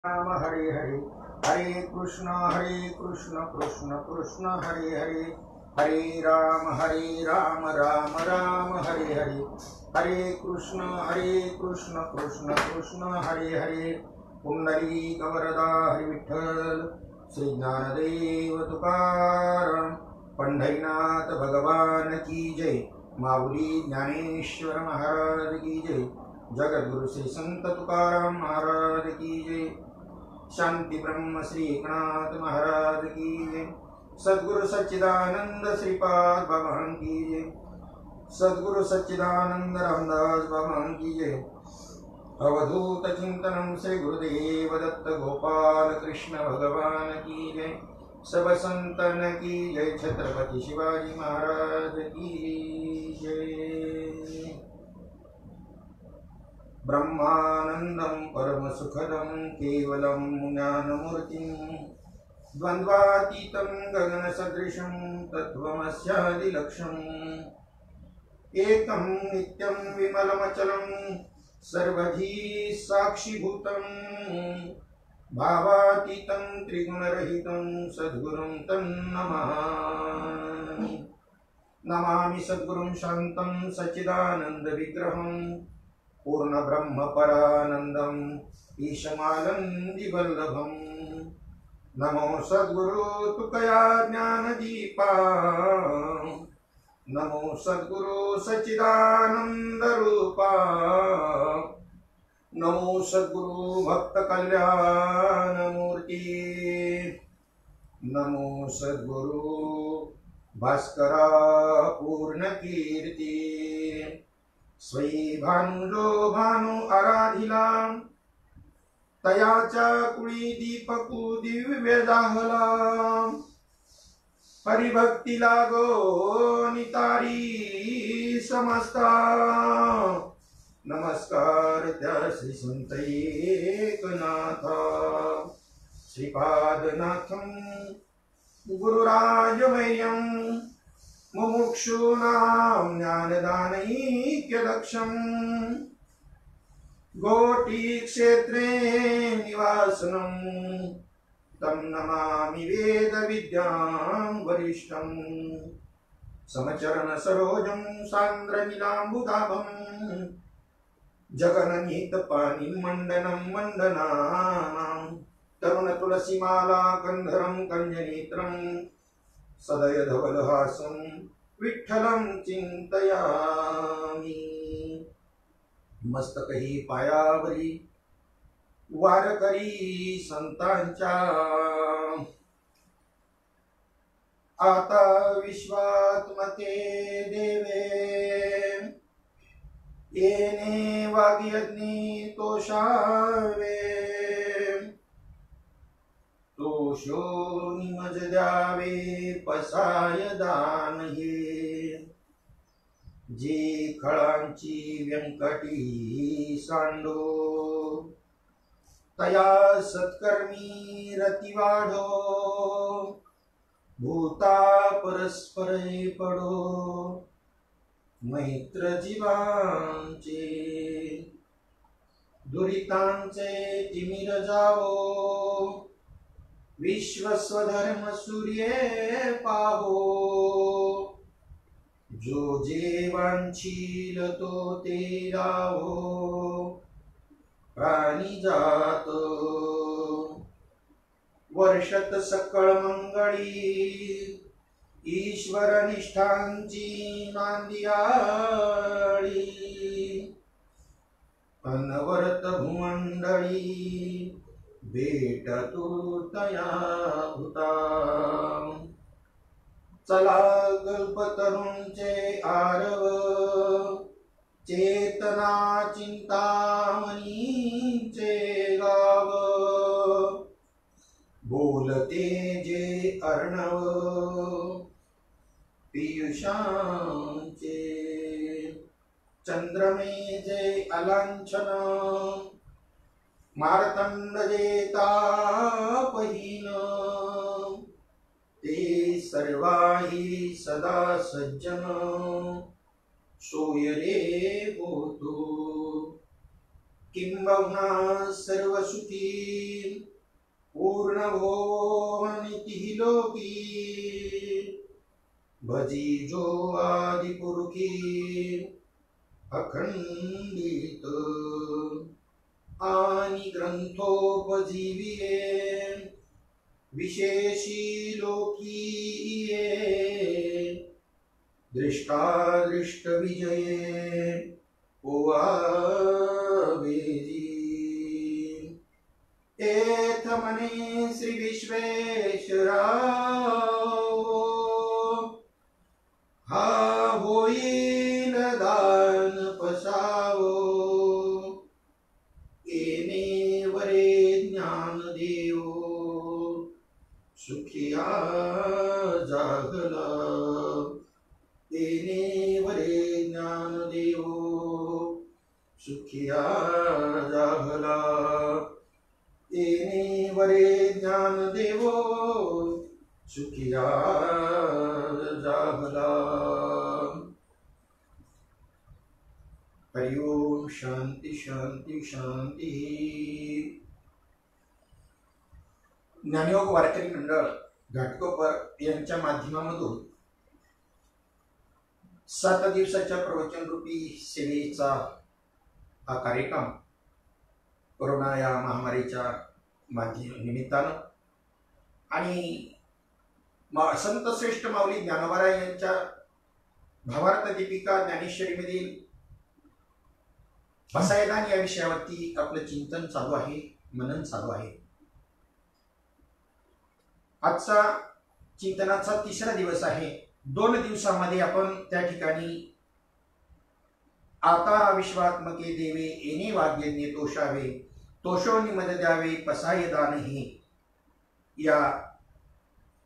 राम हरे हरे, हरे कृष्ण कृष्ण कृष्ण हरे हरे, हरे राम राम राम हरे हरे, हरे कृष्ण कृष्ण कृष्ण हरे हरे। पुंडलिक वरदा हरि विठ्ठल, श्री ज्ञानदेव तुकाराम, पंढरीनाथ भगवान की जय। माऊली ज्ञानेश्वर महाराज की जय। जगद्गुरु श्री संत तुकाराम महाराज की जय। शांति ब्रह्म श्री एकनाथ महाराज की जय। सद्गुरु सच्चिदानंद श्रीपाद भगवान की जय। सद्गुरु सच्चिदानंद रामदास भगवान की जय। अवधूत चिंतनम श्री गुरुदेव दत्त गोपाल कृष्ण भगवान की जय। सब संतन की जय। छत्रपति शिवाजी महाराज की जय। ब्रह्मानंदं परम सुखदं केवलं ज्ञानमूर्तिं, द्वन्द्वातीतं गगन सदृशं तत्त्वमस्यादिलक्ष्यम्, एकं नित्यं विमलमचलं सर्वधी साक्षिभूतं, भावातीतं त्रिगुणरहितं सद्गुरुं तं नमामि। नमामि सद्गुरुं शान्तं सच्चिदानन्दविग्रहम्, पूर्ण ब्रह्म परानंदम ईशमानंदी वल्लभम। नमो सद्गुरु तुकया ज्ञान दीपा, नमो सद्गुरु सच्चिदानंद रूपा, नमो सद्गुरु भक्त कल्याण मूर्ति, नमो सद्गुरु भास्करा पूर्ण कीर्ति। स्वयी भानुजो भानु आराधिला, तयाच्या कुळी दीपकू दिव्य दाहला, हरिभक्ती लागो नितारी समस्ता, नमस्कार त्या श्री संत एकनाथा, श्रीपादनाथं गुरुराजमह्यं, मुमुक्षूणां ज्ञानदानैक्यलक्ष्यम्, गोटीक्षेत्रे निवासनं तं नमामि वेदविद्यां वरिष्ठं, समचरण सरोजं सान्द्रनीलाम्बुदाभं, जगन्नीतपाणिं मण्डनं वन्दनानां, तरुणतुलसीमाला कन्धरं कञ्जनेत्रं, सदय धवलहासं विठ्ठलं चिंतयामि। मस्तकही पायावरी वारकरी संतांच्या, आता विश्वात्मके देवे, येणे वाग्यज्ञी तोषावे, तोषो निमज द्यावे पसाय दान हे, जे खळांची व्यंकटी सांडो, तया सत्कर्मी रती वाढो, भूता परस्परे पडो, मैत्र जीवांचे दुरितांचे तिमिर जावो, विश्वस्वधर्म सूर्ये पाहो, जो जे वांछील तो ते लाभो, प्राणी जात वर्षत सकळ मंगळी, ईश्वर निष्ठांची नांदियाळी, अनवरत भूमंडळी भेट तू तया भूता, चला कल्पतरूंचे आरव, चेतना चिंतामणीचे गाव, बोलते जे अर्णव पियुषांचे, चंद्रमे जे अलांछन, मार्तंड जे तापहीन, ते सर्वाही सदा सज्जन, सोय रे होतो, किंबहुना सर्वसुखी पूर्णभोवनितिः लोकी भजी जो आदिपुरुषी अखंडित आणि ग्रंथोपजीविये विशेषी लोकी दृष्टादृष्ट विजये ओवावेजी एथ मने श्री विश्वेश्वराव हा होईल दान पसावो येणे वरे ज्ञान देवो सुखिया जागला येणे वरे ज्ञान देवो सुखिया जागला येणे वरे ज्ञान देवो सुखिया जागला। हरि ओम शांति शांति शांति। ज्ञानयोग वारकरी मंडळ घाटकोपर यांच्या माध्यमामधून 7 दिवसाच्या प्रवचन रूपी सेवेचा हा कार्यक्रम कोरोना या महामारीच्या निमित्तानं आणि संत श्रेष्ठ माऊली ज्ञानोबा यांच्या भावार्थ दीपिका ज्ञानेश्वरीमधील पसायदान या विषयावरती आपलं चिंतन चालू आहे, मनन चालू आहे। आजचा चिंतनाचा 3रा दिवस आहे। 2 दिवसांमध्ये आपण त्या ठिकाणी आता विश्वात्मके देवे येणे वाद्यज्ञ तोषावे तोषोनी मद द्यावे पसायदानही या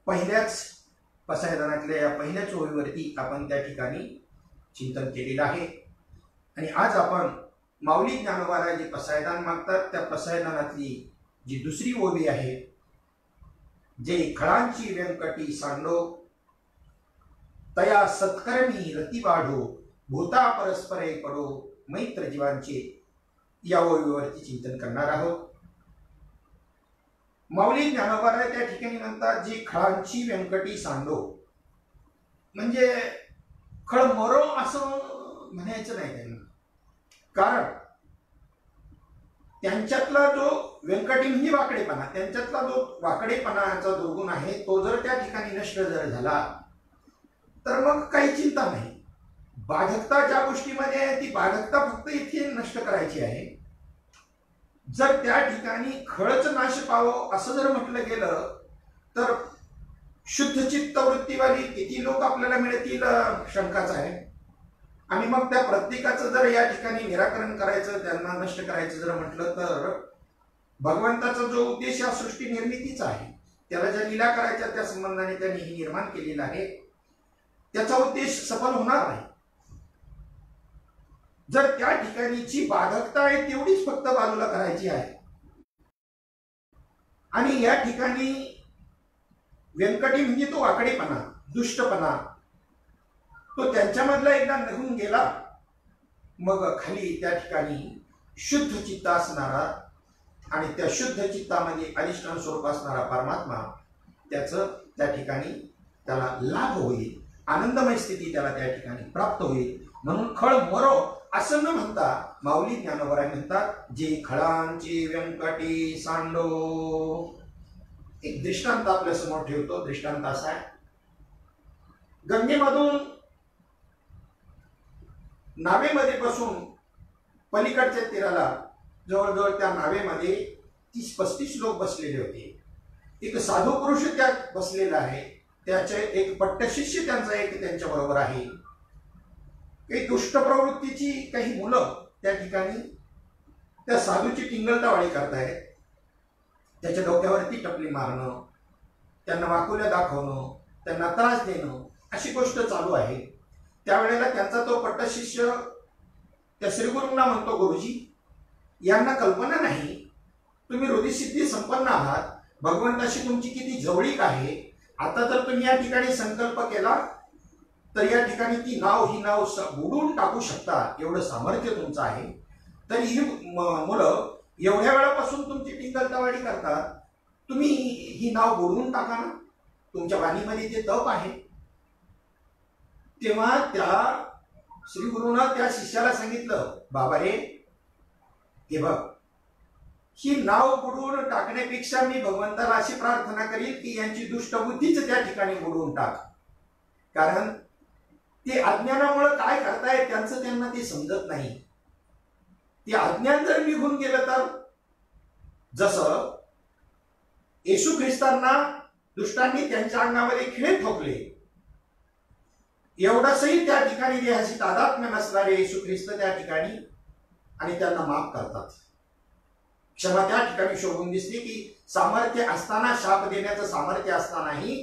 पहिल्याच पसायदानातल्या या पहिल्याच ओळीवरती आपण त्या ठिकाणी चिंतन केलेलं आहे। आणि आज आपण माऊली ज्ञानोबाला जे पसायदान मागतात त्या पसायदानातली जी दुसरी ओवी आहे, जे खळांची व्यंकटी सांडो तया सत्कर्मी रती वाढो भूता परस्परे पडो मैत्र जीवांचे, या ओळीवरती चिंतन करणार आहोत। माऊली ज्ञानोबा त्या ठिकाणी म्हणतात जी खळांची व्यंकटी सांडो, म्हणजे खळ मरो असं म्हणायचं नाही त्यांना, कारण त्यांच्यातला जो व्यंकटी म्हणजे वाकडेपणा, त्यांच्यातला जो वाकडेपणाचा दुर्गुण आहे तो जर त्या ठिकाणी नष्ट जर झाला तर मग काही चिंता नाही। बाधकता ज्या गोष्टीमध्ये आहे ती बाधकता फक्त इथे नष्ट करायची आहे। जर त्या ठिकाणी खळच नाश पावो असं जर म्हटलं गेलं तर शुद्ध चित्त वृत्तीवाली किती लोक आपल्याला मिळतील शंकाच आहे। आणि मग त्या प्रत्येकाचं जर या ठिकाणी निराकरण करायचं, त्यांना नष्ट करायचं जर म्हटलं तर भगवंताचा जो उद्देश या सृष्टी निर्मितीचा आहे, त्याला ज्या लीला करायच्या त्या संबंधाने त्यांनी हे निर्माण केलेलं आहे, त्याचा उद्देश सफल होणार नाही जर त्या ठिकाणीची बाधकता आहे तेवढीच फक्त बाजूला करायची आहे। आणि या ठिकाणी व्यंकटी म्हणजे तो वाकडेपणा, दुष्टपणा, तो त्यांच्यामधला एकदा निघून गेला, मग खाली त्या ठिकाणी शुद्ध चित्त असणारा आणि त्या शुद्ध चित्तामध्ये अधिष्ठान स्वरूप असणारा परमात्मा त्याचं त्या ठिकाणी त्याला लाभ होईल, आनंदमय स्थिती त्याला त्या ठिकाणी प्राप्त होईल। म्हणून खळ मरो असं न म्हणता माऊली ज्ञानोबा म्हणतात जी खळांची व्यंकटी सांडो। एक दृष्टांत आपल्या समोर ठेवतो। दृष्टांत असा आहे, गंगेमधून नावेमध्ये बसून पलीकडच्या तीराला जवळजवळ त्या नावेमध्ये 30-35 लोक बसलेले होते। एक साधू पुरुष त्यात बसलेला आहे, त्याचे एक पट्टशिष्य त्यांचा एक त्यांच्या बरोबर आहे। काही दुष्ट प्रवृत्तीची काही मुलं त्या ठिकाणी त्या साधूची टिंगलतावाळी करतायत, त्याच्या डोक्यावरती टपली मारणं, त्यांना वाकुल्या दाखवणं, त्यांना त्रास देणं अशी गोष्ट चालू आहे। त्यावेळेला त्यांचा तो पट्टशिष्य त्या श्रीगुरूंना म्हणतो, गुरुजी यांना कल्पना नाही तुम्ही हृदयसिद्धी संपन्न आहात, भगवंताशी तुमची किती जवळीक आहे। आता जर तुम्ही या ठिकाणी संकल्प केला तर या ठिकाणी ती नाव ही नाव बुडून टाकू शकता, एवढं सामर्थ्य तुमचं आहे। तरी ही मुलं एवढ्या वेळापासून तुमची टिंगलतावाडी करतात, तुम्ही ही नाव बुडवून टाका ना, तुमच्या वाणीमध्ये ते तप आहे. तेव्हा त्या श्री गुरुनं त्या शिष्याला सांगितलं, बाबा रे, हे बघ, ही नाव बुडवून टाकण्यापेक्षा मी भगवंताला अशी प्रार्थना करील की यांची दुष्टबुद्धीच त्या ठिकाणी बुडवून टाक. कारण ते अज्ञानामुळे काय करतायत त्यांचं त्यांना ते समजत नाही. ते अज्ञान जर निघून गेलं तर, जसं येशू ख्रिस्तांना दुष्टांनी त्यांच्या अंगामध्ये खिळे ठोकले, एवढंसही त्या ठिकाणी देहाशी तादात्म्य नसणारे येशू ख्रिस्त त्या ठिकाणी आणि त्यांना माफ करतात. क्षमा त्या ठिकाणी शोभून दिसते की सामर्थ्य असताना, शाप देण्याचं सामर्थ्य असतानाही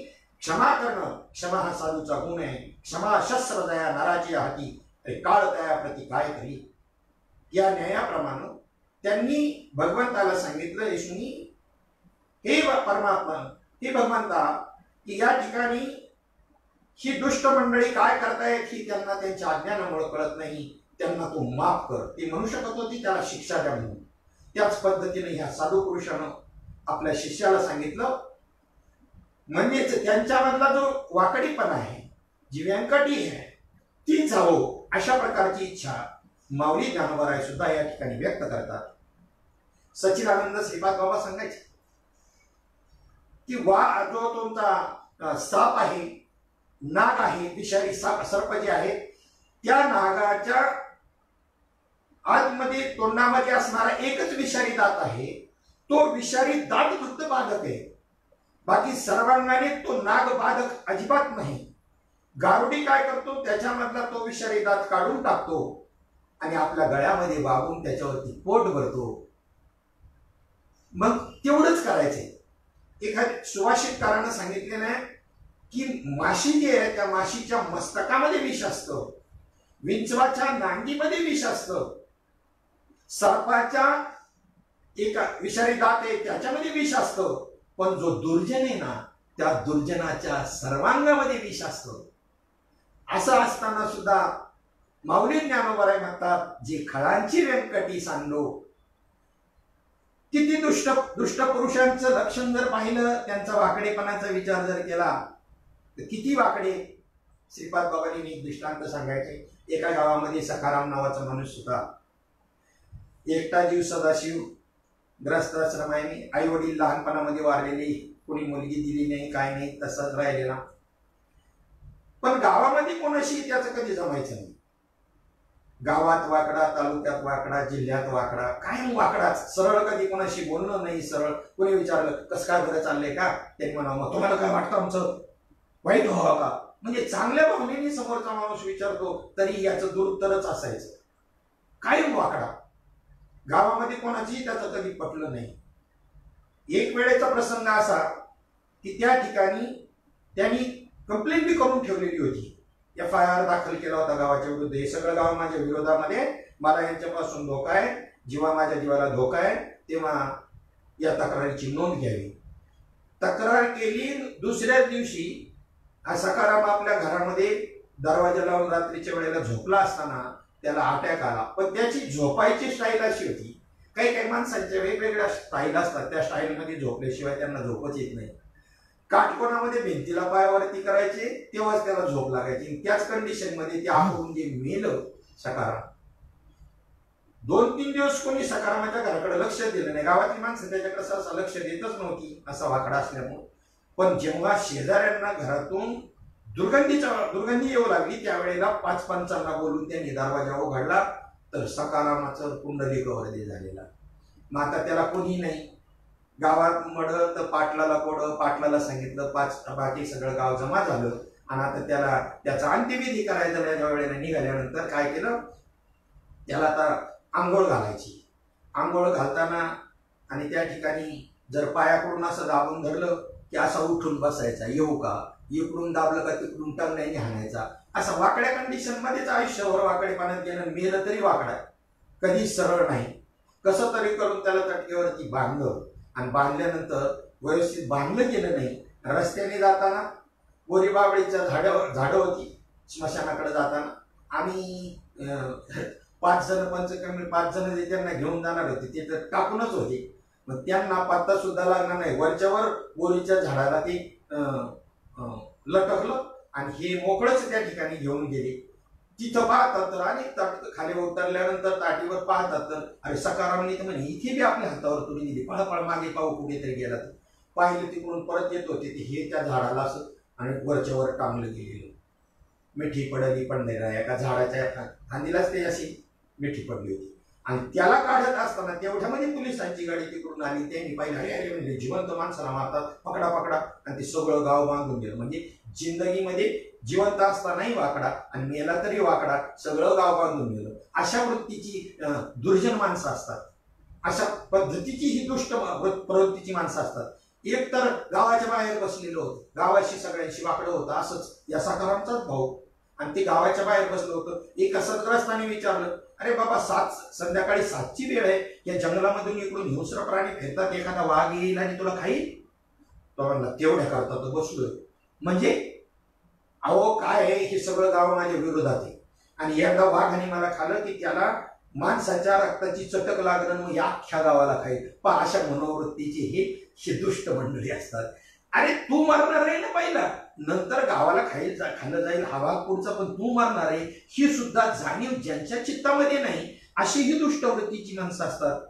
क्षमा करणं, क्षमा हा साधूचा गुण आहे. क्षमा शस्त्र दया नराची हाती, काळ दया प्रति काय करी. या न्यायाप्रमाणे त्यांनी भगवंताला सांगितलं, येशूनी, हे परमात्मा, हे भगवंता, की या ठिकाणी ही दुष्ट मंडळी काय करतायत ही त्यांना त्यांच्या अज्ञानामुळे कळत नाही, त्यांना तू माफ कर. ती म्हणू शकत होती त्याला शिक्षा द्या म्हणून. त्याच पद्धतीने ह्या साधू पुरुषानं आपल्या शिष्याला सांगितलं. म्हणजेच त्यांच्यामधला जो वाकडीपणा आहे, जी व्यंकटी आहे, ती जावो, अशा प्रकारची इच्छा माऊली ज्ञानोबराय सुद्धा या ठिकाणी व्यक्त करतात. सच्चिदानंद श्रीपाद बाबा सांगायचे की जो तुमचा साप आहे, नाग आहे, विषारी सर्प जे आहे, त्या नागाच्या आतमध्ये तोंडामध्ये असणारा एकच विषारी दात आहे. तो विषारी दात फक्त बाधक आहे, बाकी सर्वांगाने तो नाग बाधक अजिबात नाही. गारुडी काय करतो, त्याच्यामधला तो विषारी दात काढून टाकतो आणि आपल्या गळ्यामध्ये वागून त्याच्यावरती पोट भरतो. मग तेवढंच करायचंय. एखाद्या सुभाषितकारानं सांगितलेलं आहे की माशी जी आहे त्या माशीच्या मस्तकामध्ये विष असतं, विंचवाच्या नांगीमध्ये विष असतं, सर्पाच्या एका विषारी दात आहे त्याच्यामध्ये विष असतं, पण जो दुर्जन आहे ना, त्या दुर्जनाच्या सर्वांगामध्ये विष असतं. असं असताना सुद्धा माऊली ज्ञानोबराय म्हणतात, जी खळांची व्यंकटी सांडो. किती दुष्ट पुरुषांचं लक्षण जर पाहिलं, त्यांचा वाकडेपणाचा विचार जर केला तर किती वाकडे. श्रीपाद बाबांनी एक दृष्टांत सांगायचे. एका गावामध्ये सखाराम नावाचा माणूस होता. एकटा जीव सदाशिव, ग्रस्त आश्रमाने, आई वडील लहानपणामध्ये वारलेले, कोणी मुलगी दिली नाही, काय नाही, तसाच राहिलेला. पण गावामध्ये कोणाशी त्याचं कधी जमायचं नाही. गावात वाकडा, तालुक्यात वाकडा, जिल्ह्यात वाकडा, कायम वाकडाच. सरळ कधी कोणाशी बोलणं नाही. सरळ कोणी विचारलं कसं काय बरं चाललंय का, त्यांनी म्हणावं तुम्हाला काय वाटतं आमचं वाईट व्हावं का. म्हणजे चांगल्या भावनेने समोरचा माणूस विचारतो तरी याचं दुरुत्तरच असायचं. कायम वाकडा. गावामध्ये कोणाचीही त्याचं कधी पटलं नाही. एक वेळेचा प्रसंग असा की त्या ठिकाणी त्यांनी कंप्लेंट बी करून ठेवलेली होती. FIR दाखल केला होता गावाच्या विरुद्ध. हे सगळं गाव माझ्या विरोधामध्ये, मला यांच्यापासून धोका आहे, माझ्या जीवाला धोका आहे, तेव्हा या तक्रारीची नोंद घ्यावी. तक्रार केली. दुसऱ्याच दिवशी हा सखाराम आपल्या घरामध्ये दरवाजा लावून रात्रीच्या वेळेला झोपला असताना त्याला अटॅक आला. पण त्याची झोपायची स्टाईल अशी होती, काही काही माणसांच्या वेगवेगळ्या स्टाईल असतात, त्या स्टाईलमध्ये झोपल्याशिवाय त्यांना झोपच येत नाही. काटकोनामध्ये भिंतीला पायावरती करायचे, तेव्हाच त्याला झोप लागायची. त्याच कंडिशन मध्ये ते आपण जे मेलं सखाराम, 2-3 दिवस कोणी सखारामाच्या घराकडे लक्ष दिलं नाही. गावातली माणसं त्याच्याकडे असं लक्ष देतच नव्हती, असा वाकडा असल्यामुळे. पण जेव्हा शेजाऱ्यांना घरातून दुर्गंधी येऊ लागली, त्यावेळेला 5 पंचांना बोलून त्यांनी दरवाजा उघडला, तर सखारामाचं कुंडलिक वरती झालेला. मग आता त्याला कोणी नाही. गावात मड तर पाटलाला कोड, पाटलाला सांगितलं, बाकी सगळं गाव जमा झालं. आणि आता त्याला त्याचा अंत्यविधी करायचा. त्या वेळेला निघाल्यानंतर काय केलं, त्याला आता आंघोळ घालायची. आंघोळ घालताना आणि त्या ठिकाणी जर पायाकडून असं दाबून धरलं की असा उठून बसायचा, येऊ का, इकडून दाबलं का तिकडून टंगण्याने हाणायचा. असं वाकड्या कंडिशन मध्येच आयुष्यभर वाकडेपणात गेलं. मेलं तरी वाकडा, कधी सरळ नाही. कसं तरी करून त्याला तटकेवरती बांधलं आणि बांधल्यानंतर व्यवस्थित बांधलं गेलं नाही. रस्त्याने जाताना गोरीबाबळीच्या झाडं होती स्मशानाकडे जाताना, आणि 5 जण पंचकर्मी 5 जण जे त्यांना घेऊन जाणार होते ते तर टाकूनच होते. मग त्यांना पत्ता सुद्धा लागणार नाही. वरच्यावर बोरीच्या झाडाला ते लटकलं आणि हे मोकळच त्या ठिकाणी घेऊन गेले. तिथं पाहतात तर आणि खाली उतरल्यानंतर ताटीवर पाहतात तर अरे सकारामने तर म्हणे इथे बी आपल्या हातावर तुरी दिली. पळपळ मागे पाहू कुठेतरी गेला. तर पाहिलं तिकडून परत येत होते ते हे त्या झाडाला असं आणि वरच्यावर टांगलं गेलेलं. मिठी पडली पंढरा एका झाडाच्या फांदीलाच ते अशी मिठी पडली होती. आणि त्याला काढत असताना तेवढ्यामध्ये पोलिसांची गाडी तिकडून आली. त्यांनी पाहिलं अरे अरे म्हणजे जिवंत माणसाला मारतात, पकडा पकडा. आणि ते सगळं गाव बांधून गेलं. म्हणजे जिंदगीमध्ये जिवंत असतानाही वाकडा आणि मेला तरी वाकडा, सगळं गाव बांधून गेलं. अशा वृत्तीची दुर्जन माणसं असतात. अशा पद्धतीची ही दुष्ट प्रवृत्तीची माणसं असतात. एक तर गावाच्या बाहेर बसलेलं होतं, गावाशी सगळ्यांशी वाकडं होतं. असंच या सकारामचाच भाऊ. आणि ते गावाच्या बाहेर बसलं होतं. एका सद्ग्रस्ताने विचारलं अरे बाबा संध्याकाळी 7ची वेळ आहे, या जंगलामधून इकडून हिंस्र प्राणी फिरतात, एखादा वाघ येईल आणि तुला खाईल. तो म्हणला तेवढ्या करता तर बसलोय. म्हणजे अहो काय आहे, हे सगळं गाव माझ्या विरोधात आहे. आणि एकदा वाघाने मला खाल्लं की त्याला माणसाच्या रक्ताची चटक लागणं मग या अख्ख्या गावाला खाईल. पण अशा मनोवृत्तीची हे दुष्ट मंडळी असतात. अरे तू मरणार आहे ना पहिला, नंतर गावाला खाल्लं जाईल हा भाग पुढचा, पण तू मरणार आहे ही सुद्धा जाणीव ज्यांच्या चित्तामध्ये नाही अशी ही दुष्टवृत्तीची माणसं असतात.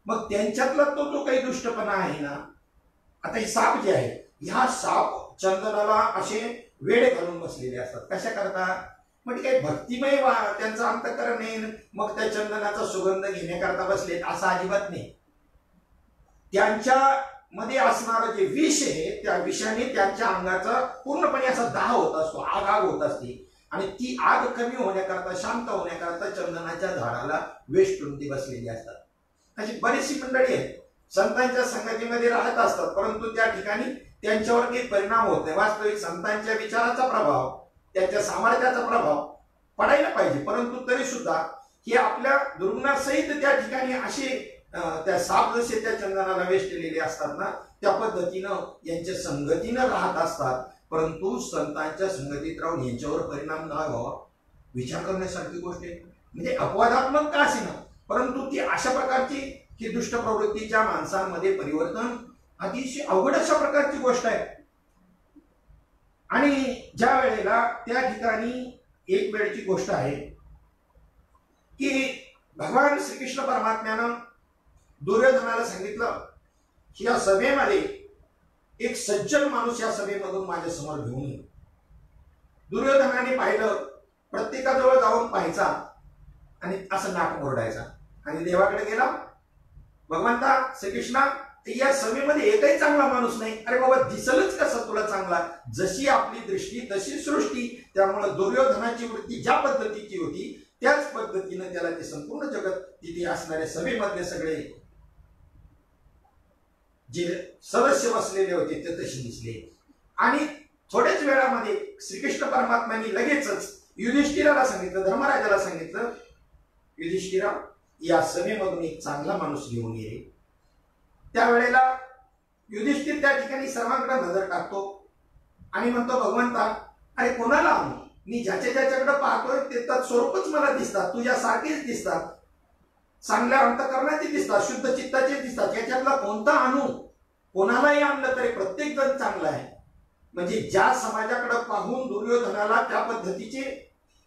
मग त्यांच्यातला तो जो काही दुष्टपणा आहे ना, आता हे साप जे आहे, ह्या साप चंदनाला असे वेडे घालून बसलेले असतात. कशा करता? म्हणजे काही भक्तिमय त्यांचं अंतःकरण नाही, मग त्या चंदनाचा सुगंध घेण्याकरता बसलेत असं अजिबात नाही. त्यांच्या मध्ये असणारं जे विष आहे त्या विषाने त्यांच्या अंगाचा पूर्णपणे असा दाह होत असतो, आग होत असते. आणि ती आग कमी होण्याकरता, शांत होण्याकरता चंदनाच्या झाडाला वेष्टून ती बसलेली असतात. अशी बरीचशी मंडळी आहेत, संतांच्या संगतीमध्ये राहत असतात, परंतु त्या ठिकाणी त्यांच्यावर काही परिणाम होत नाही. वास्तविक संतांच्या विचाराचा प्रभाव, त्यांच्या सामर्थ्याचा प्रभाव पडायला पाहिजे, परंतु तरी सुद्धा हे आपल्या दुर्गुणासहित त्या ठिकाणी असे त्या साप जसे त्या चंदनाला वेष्टलेले असतात ना, त्या पद्धतीनं यांच्या संगतीनं राहत असतात. परंतु संतांच्या संगतीत राहून यांच्यावर परिणाम न व्हावा विचार करण्यासारखी गोष्ट आहे. म्हणजे अपवादात्मक का असे ना, परंतु ती अशा प्रकारची ही दुष्ट प्रवृत्तीच्या माणसांमध्ये परिवर्तन अतिशय अवघड अशा प्रकारची गोष्ट आहे. आणि ज्या वेळेला त्या ठिकाणी एक वेळची गोष्ट आहे की भगवान श्रीकृष्ण परमात्म्यानं दुर्योधनाला सांगितलं की या सभेमध्ये एक सज्जन माणूस या सभेमधून माझ्या समोर घेऊन ये. दुर्योधनाने पाहिलं, प्रत्येकाजवळ जाऊन पाहायचा आणि असं नाक मोरडायचा आणि देवाकडे गेला, भगवंता श्रीकृष्णा या सभेमध्ये एकही चांगला माणूस नाही. अरे बाबा दिसलच कसं तुला चांगला, जशी आपली दृष्टी तशी सृष्टी. त्यामुळे दुर्योधनाची वृत्ती ज्या पद्धतीची होती त्याच पद्धतीने त्याला ते संपूर्ण जगत, तिथे असणाऱ्या सभेमधले सगळे जे सदस्य बसलेले होते ते तसे दिसले. आणि थोड्याच वेळामध्ये श्रीकृष्ण परमात्म्यांनी लगेचच युधिष्ठिराला सांगितलं, धर्मराजाला सांगितलं, युधिष्ठिरा या सभेमधून एक चांगला माणूस घेऊन ये. त्यावेळेला युधिष्ठिर त्या ठिकाणी सर्वांकडे नजर टाकतो आणि म्हणतो, भगवंता अरे कोणाला आणू, मी ज्याच्याकडे पाहतोय ते तत्स्वरूपच मला दिसतात, तुझ्यासारखेच दिसतात, चांगल्या अंतःकरणाचे दिसतात, शुद्ध चित्ताचे दिसतात, याच्यातला कोणता आणू? कोणालाही आणलं तरी प्रत्येक जण चांगला आहे. म्हणजे ज्या समाजाकडे पाहून दुर्योधनाला त्या पद्धतीचे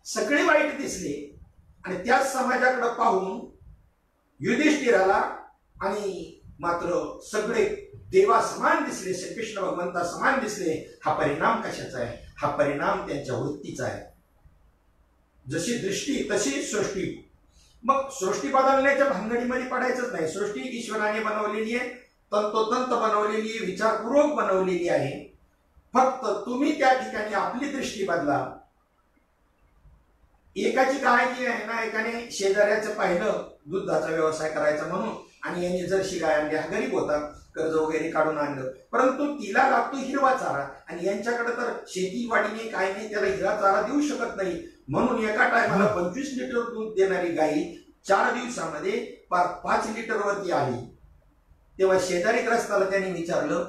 सगळे वाईट दिसले आणि त्याच समाजाकडे पाहून युधिष्ठिराला आणि मात्र सगळे देवा समान दिसले, श्रीकृष्ण भगवंता समान दिसले. हा परिणाम कशाचा आहे? हा परिणाम त्यांच्या वृत्तीचा आहे. जशी दृष्टी तशी सृष्टी. मग सृष्टी बदलण्याच्या भानगडीमध्ये पडायचंच नाही. सृष्टी ईश्वराने बनवलेली आहे, तंतोतंत बनवलेली आहे, विचारपूर्वक बनवलेली आहे. फक्त तुम्ही त्या ठिकाणी आपली दृष्टी बदला. एकाची काळजी आहे ना, एकाने शेजाऱ्याचं पाहिलं दुधाचा व्यवसाय करायचा म्हणून आणि यांनी जर्सी गाय आणली, हा गरीब होता, कर्ज वगैरे काढून आणलं, परंतु तिला लागतो हिरवा चारा आणि यांच्याकडे तर शेतीवाडीने काय नाही, त्याला हिरवा चारा देऊ शकत नाही. म्हणून एका टायमाला 25 लिटर दूध देणारी गाई 4 दिवसामध्ये 5 लिटरवरती आली. तेव्हा शेजारी ग्रस्ताला त्यांनी विचारलं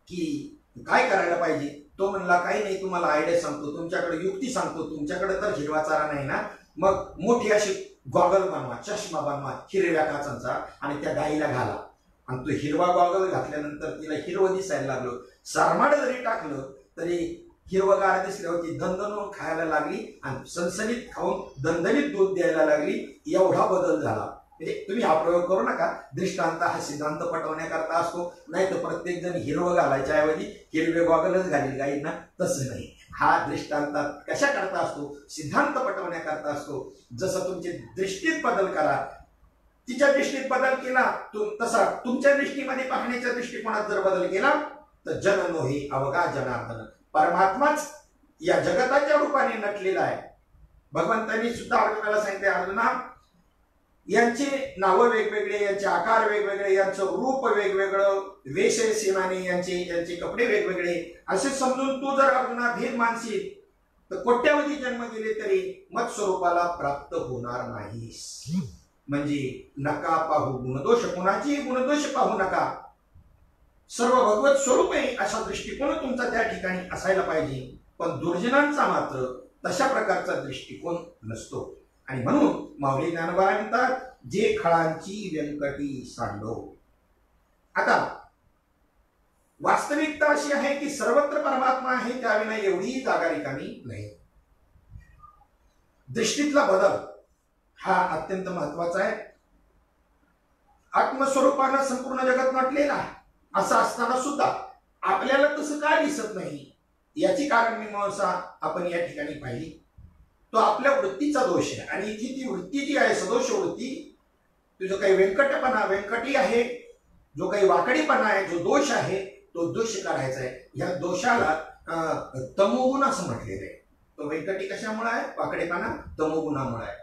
की काय करायला पाहिजे. तो म्हणला काही नाही, तुम्हाला आयडिया सांगतो, तुमच्याकडे युक्ती सांगतो. तुमच्याकडे तर हिरवा चारा नाही ना, मग मोठी अशी गॉगल बनवा, चष्मा बनवा हिरव्या काचांचा आणि त्या गाईला घाला. आणि तो हिरवा गॉगल घातल्यानंतर तिला हिरवं दिसायला लागलं. सारमाड जरी टाकलं तरी हिरवगार दिसल्यावर ती दणदणून खायला लागली आणि सणसणीत खाऊन दणदणीत दूध द्यायला लागली. एवढा बदल झाला. म्हणजे तुम्ही हा प्रयोग करू नका. दृष्टांत हा सिद्धांत पटवण्याकरता असतो, नाही तर प्रत्येक जण हिरवं घालायच्या ऐवजी हिरवे गॉगलच घालील गाईंना. तसं नाही. हा दृष्टांत कशा करता असतो? सिद्धांत पटवण्याकरता असतो. जसं तुमची दृष्टीत बदल करा, तिच्या दृष्टीत बदल केला तसा तुमच्या दृष्टीमध्ये पाहण्याच्या दृष्टिकोनात जर बदल केला तर जननो हे अवघा जनार्दन, परमात्माच या जगताच्या रूपाने नटलेला आहे. भगवंतांनी सुद्धा अर्जुनाला सांगितले, अर्जुना यांचे नावं वेगवेगळे, यांचे आकार वेगवेगळे, यांचं रूप वेगवेगळं, वेश सीमाने यांचे कपडे वेगवेगळे, असे समजून तू जर अर्जुना भेद मानशील तर कोट्यावधी जन्म गेले तरी मत स्वरूपाला प्राप्त होणार नाहीस. म्हणजे नका पाहू गुणदोष, कोणाचीही गुणदोष पाहू नका. सर्व भगवत स्वरूप आहे असा दृष्टिकोन तुमचा त्या ठिकाणी असायला पाहिजे. पण दुर्जनांचा मात्र तशा प्रकारचा दृष्टिकोन नसतो. आणि म्हणून माऊली ज्ञानोबा म्हणतात, जे खळांची व्यंकटी सांडो. आता वास्तविकता अशी आहे की सर्वत्र परमात्मा आहे, त्याविना एवढी जागा रिकामी नाही. दृष्टीतला बदल हा अत्यंत महत्वाचा आहे. आत्मस्वरूपानं संपूर्ण जगत नटलेला आहे असं असताना सुद्धा आपल्याला तसं काय दिसत नाही, याची कारण मीमांसा आपण या ठिकाणी पाहिली. तो आपल्या वृत्तीचा दोष आहे. आणि इथे ती वृत्ती जी आहे सदोष वृत्ती, जो काही व्यंकटी आहे, जो काही वाकडीपणा आहे, जो दोष आहे, तो दोष काढायचा आहे. या दोषाला तमोगुण असं म्हटलेलं आहे. तो व्यंकटी कशामुळे आहे? वाकडेपणा तमोगुणामुळे आहे.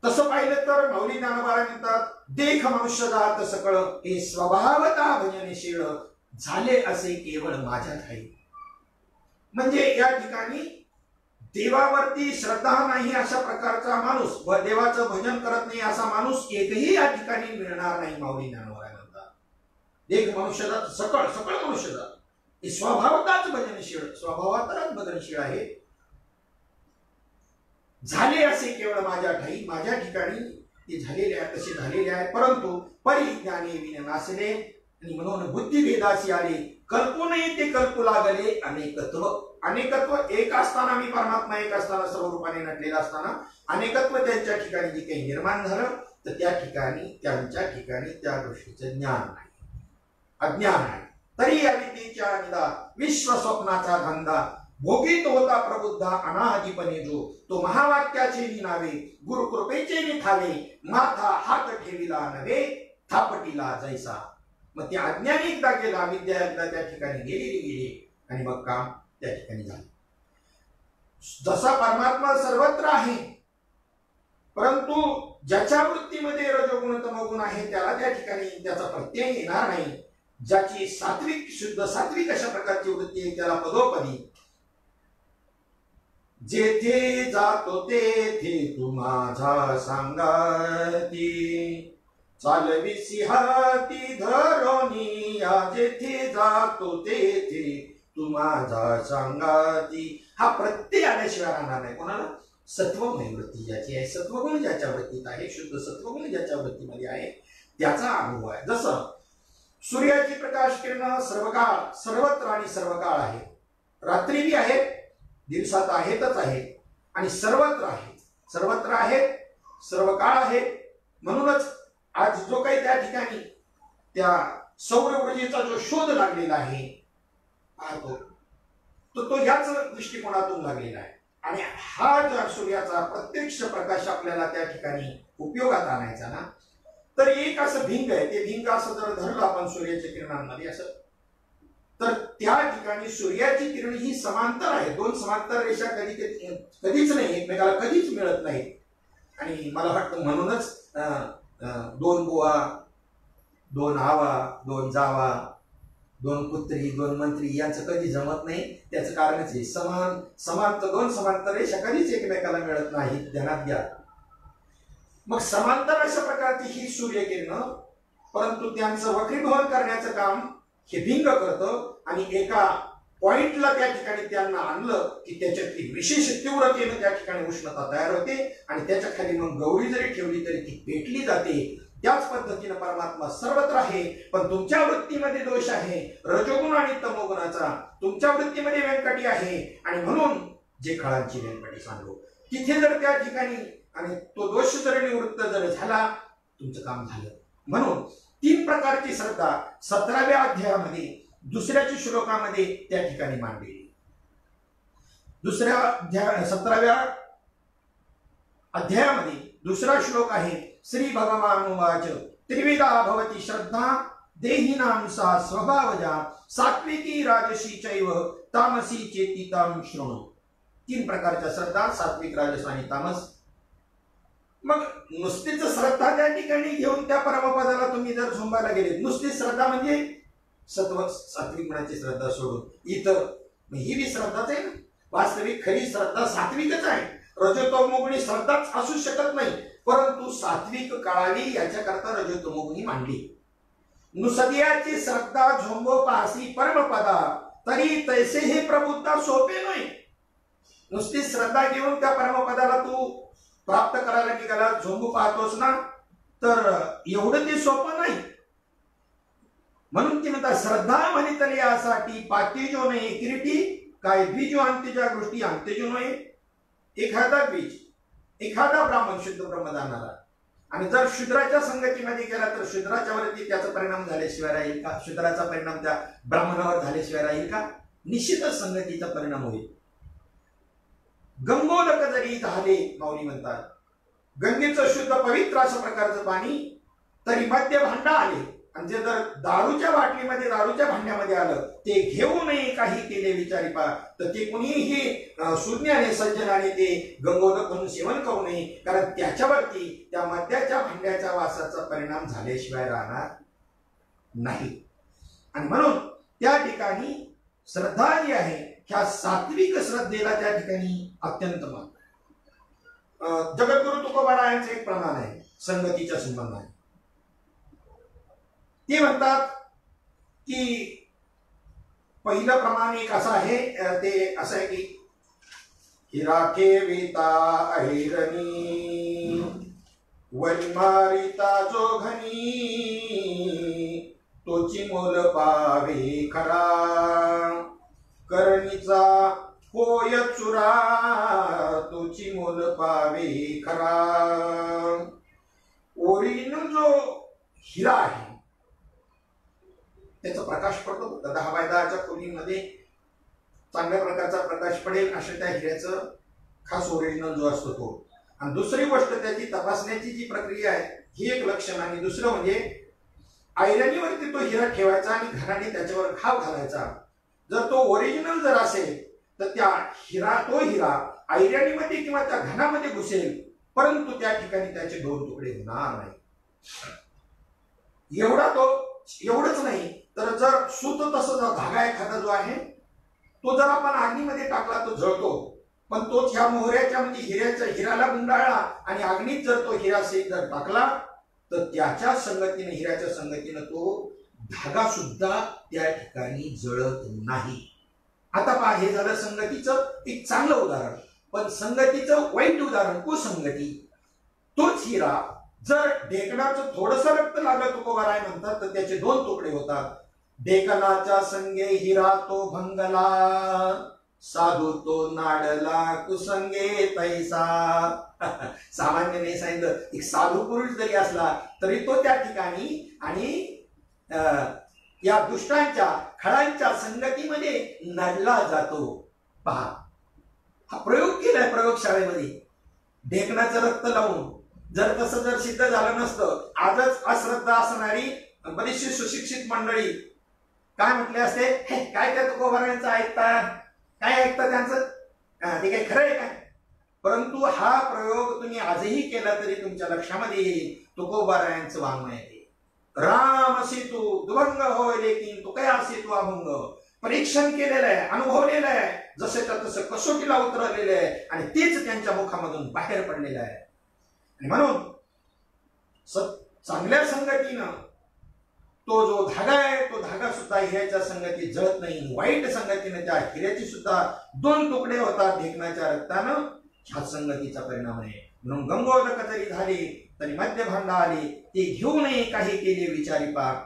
तसं पाहिलं तर माऊली ज्ञानोबा म्हणतात, देख मनुष्य जात सकळ हे स्वभावता भजनशील झाले असे केवळ माझ्या ठाई. म्हणजे या ठिकाणी देवावरती श्रद्धा नाही अशा प्रकारचा माणूस व देवाचं भजन करत नाही असा माणूस एकही या ठिकाणी मिळणार नाही. माऊली ज्ञानोबा म्हणतात, देख मनुष्य जात सकळ मनुष्य जात हे स्वभावताच भजनशील, स्वभावातच भजनशील आहे. झाले असे केवळ माझ्या ठाई, माझ्या ठिकाणी ते झालेले आहे, तसे झालेले आहे. परंतु परिज्ञाने विन नासले आणि म्हणून बुद्धिभेदाशी आले, कल्पू नये ते कल्पू लागले अनेकत्व. अनेकत्व एक असताना, मी परमात्मा एक असताना, सर्व रूपाने नटलेला असताना अनेकत्व त्यांच्या ठिकाणी जे काही निर्माण झालं तर त्या ठिकाणी त्यांच्या ठिकाणी त्या गोष्टीचं ज्ञान नाही, अज्ञान आहे. तरी या विद्येच्या निदा विश्व स्वप्नाचा धंदा भोगीत होता प्रबुद्धा अनादिपणे जो, तो महावाक्याचे नावे गुरुकृपेचे निथावे, माथा हात ठेविला नव्हे थापटीला जैसा. मग ते अज्ञान एकदा गेला, विद्या एकदा त्या ठिकाणी गेली आणि मग काम त्या ठिकाणी झालं. जसा परमात्मा सर्वत्र आहे, परंतु ज्याच्या वृत्तीमध्ये रजोगुण तमोगुण आहे त्याला त्या ठिकाणी त्याचा प्रत्यय येणार नाही. ज्याची सात्विक शुद्ध सात्विक अशा प्रकारची वृत्ती आहे त्याला पदोपदी जेथे जातो तेथे तू माझा सांगाती, चालविसी हाती धरोनी या जेथे जातो तेथे तू माझा सांगाती. हा प्रत्यय आल्याशिवाय राहणार नाही. कोणाला? सत्वगुणी वृत्ती ज्याची आहे, सत्वगुण ज्याच्या वृत्तीत आहे, शुद्ध सत्वगुण ज्याच्या वृत्तीमध्ये आहे त्याचा अनुभव आहे. जसं सूर्याची प्रकाश किरण सर्वकाळ सर्वत्र आणि सर्वकाळ आहे, रात्री बी आहेत, दिवसात आहेतच आहे आणि सर्वत्र आहेत, सर्वत्र आहेत, सर्व काळ आहेत. म्हणूनच आज जो काही त्या ठिकाणी त्या सौर ऊर्जेचा जो शोध लागलेला आहे पाहतो तो याच दृष्टिकोनातून लागलेला आहे. आणि हा जर सूर्याचा प्रत्यक्ष प्रकाश आपल्याला त्या ठिकाणी उपयोगात आणायचा ना, तर एक असं भिंग आहे, ते भिंग असं जर धरलं आपण सूर्याच्या किरणांमध्ये असं, तर त्या ठिकाणी सूर्याची किरण ही समांतर आहे. दोन समांतर रेषा कधीच नाही, एकमेकाला कधीच मिळत नाहीत. आणि मला वाटतं म्हणूनच दोन बुवा, दोन आवा, दोन जावा, दोन पुत्री, दोन मंत्री यांचं कधी जमत नाही. त्याचं कारणच आहे समांतर दोन समांतर रेषा कधीच एकमेकाला मिळत नाहीत, ध्यानात घ्या. मग समांतर अशा प्रकारची ही सूर्यकिरण, परंतु त्यांचं वक्रीभवन करण्याचं काम हे भिंग करतं आणि एका पॉइंटला त्या ठिकाणी त्यांना आणलं की त्याच्यातली विशेष तीव्रतेनं त्या ठिकाणी उष्णता तयार होते आणि त्याच्या खाली मग गौरी जरी ठेवली तरी ती पेटली जाते. त्याच पद्धतीनं परमात्मा सर्वत्र आहे, पण तुमच्या वृत्तीमध्ये दोष आहे रजोगुण आणि तमोगुणाचा. तुमच्या वृत्तीमध्ये व्यंकटी आहे आणि म्हणून जे खळांची व्यंकटी सांगलो तिथे जर त्या ठिकाणी आणि तो दोष जर निवृत्त जर झाला तुमचं काम झालं. म्हणून 3 प्रकारची श्रद्धा 17व्या अध्यायामध्ये दुसऱ्याच्या श्लोकामध्ये त्या ठिकाणी मांडलेली. 17व्या अध्यायामध्ये दुसरा श्लोक आहे. श्री भगवान उवाच त्रिविधा भवती श्रद्धा देहिनां सा स्वभावजा सात्विकी राजसी चैव तामसी चेती तां शृणु. 3 प्रकारच्या श्रद्धा सात्विक राजस आणि तामस. मग नुसतीच श्रद्धा त्या ठिकाणी घेऊन त्या परमपदाला तुम्ही जर झुंबायला गेले, नुसती श्रद्धा म्हणजे सत्व सात्विक मनाची श्रद्धा सोडून इतर ही बी श्रद्धाच आहे ना. वास्तविक खरी श्रद्धा सात्विकच आहे. रजोतमोगुणी श्रद्धाच असू शकत नाही, परंतु सात्विक कळावी याच्याकरता रजोतमोगुणी मांडली. नुसदियाची श्रद्धा झोंबो पासी परमपदा तरी तैसे हे प्रबुद्धा सोपे नाही. नुसती श्रद्धा घेऊन त्या परमपदाला तू प्राप्त करायला निघाला झोंबू पाहतोस ना, तर एवढं ते सोपं नाही. म्हणून ती म्हणतात श्रद्धा म्हणितली यासाठी पातीजो नाही किरीटी काय द्विजो अंत्यच्या गोष्टी अंत्यजो नाही. एखादा द्विज एखादा ब्राह्मण शुद्ध ब्रह्म जाणारा आणि जर शूद्राच्या संगतीमध्ये गेला तर शूद्राच्या वरती त्याचा परिणाम झाल्याशिवाय राहील का? शूद्राचा परिणाम त्या ब्राह्मणावर झाल्याशिवाय राहील का? निश्चितच संगतीचा परिणाम होईल. गंगोदक जरी झाले माऊली म्हणतात गंगेचं शुद्ध पवित्र असं प्रकारचं पाणी तरी मध्य भांडा आले आणि जे जर दारूच्या बाटलीमध्ये दारूच्या भांड्यामध्ये आलं ते घेऊ नये काही केले विचारी पा, तर ते कुणीही शून्याने सज्जनाने ते गंगोदक म्हणून सेवन करू नये, कारण त्याच्यावरती त्या मद्याच्या भांड्याच्या वासाचा परिणाम झाल्याशिवाय राहणार नाही. आणि म्हणून त्या ठिकाणी श्रद्धा जी आहे ह्या सात्विक श्रद्धेला त्या ठिकाणी अत्यंत मान. जगद्गुरु तुकोबारायांचे एक प्रमाण आहे संगतीच्या संबंधाने. ते म्हणतात की पहिलं प्रमाण एक असं आहे, ते असं आहे की हिराखे वेता अहिरणी वनमारिता जोघनी तोची मोल पावे खरा करणीचा होय चुरा तोची मोल पावे खरा. ओरिजिनल जो हिरा आहे त्याचा प्रकाश पडतो. 10x10च्या खोलीमध्ये चांगल्या प्रकारचा प्रकाश पडेल अशा त्या हिऱ्याचं खास ओरिजिनल जो असतो तो. आणि दुसरी गोष्ट त्याची तपासण्याची जी प्रक्रिया आहे ही एक लक्षण. आणि दुसरं म्हणजे ऐरणीवरती तो हिरा ठेवायचा आणि घराने त्याच्यावर घाव घालायचा. जर तो ओरिजिनल जर असेल तर त्या तो हिरा ऐरणीमध्ये किंवा त्या घनामध्ये घुसेल, परंतु त्या ठिकाणी त्याचे 2 तुकडे होणार नाही. एवढंच नाही तर जर सूत तसं धागा एखादा जो आहे तो जर आपण अग्नीमध्ये टाकला तो जळतो, पण तोच ह्या मोहऱ्याच्या म्हणजे हिऱ्याला गुंडाळला आणि अग्नीत जर तो हिरा जर टाकला तर त्याच्या संगतीने हिऱ्याच्या संगतीने तो धागा सुद्धा त्या ठिकाणी जळत नाही. आता पहा, हे झालं संगतीचं एक चांगलं उदाहरण. पण संगतीचं वाईट उदाहरण कुसंगती. तोच हिरा जर ढेकणाचं थोडंसं रक्त लागलं तुकोबाराय म्हणतात तर त्याचे 2 तुकडे होतात. ढेकणाच्या संगे हिरा तो भंगला साधू तो नाडला कुसंगे तैसा. सामान्य सांगितलं एक साधू पुरुष जरी असला तरी तो त्या ठिकाणी आणि या दुष्टांच्या खळांच्या संगतीमध्ये नडला जातो. पहा, हा प्रयोग केलाय प्रयोगशाळेमध्ये. ढेकणाचं रक्त लावून जर तसं जर सिद्ध झालं नसतं, आजच अश्रद्धा असणारी बरीचशी सुशिक्षित मंडळी काय म्हटले असते, हे काय त्या तुकोबारायांचं ऐकता, काय ऐकता त्यांचं, ते काय खरं आहे काय? परंतु हा प्रयोग तुम्ही आजही केला तरी तुमच्या लक्षामध्ये येईल तुकोबारायांचं वाङ्मय आहे. राम सेतू दुभंग होय लेकिन तो काय सेतू अभंग. परीक्षण केलेलं आहे, अनुभवलेलं आहे, जसे तर तसं कसोटीला उतरलेलं आहे आणि तेच त्यांच्या मुखामधून बाहेर पडलेलं आहे. आणि म्हणून चांगल्या संगतीनं तो जो धागा आहे तो धागा सुद्धा हिऱ्याच्या संगतीत जळत नाही. वाईट संगतीने त्या हिऱ्याची सुद्धा 2 तुकडे होतात ढेकणाच्या रक्तानं. ह्या संगतीचा परिणाम आहे. म्हणून गंगोदक जरी झाले तरी मध्य भांडा आले, ते घेऊ नये काही केले विचारी पाक.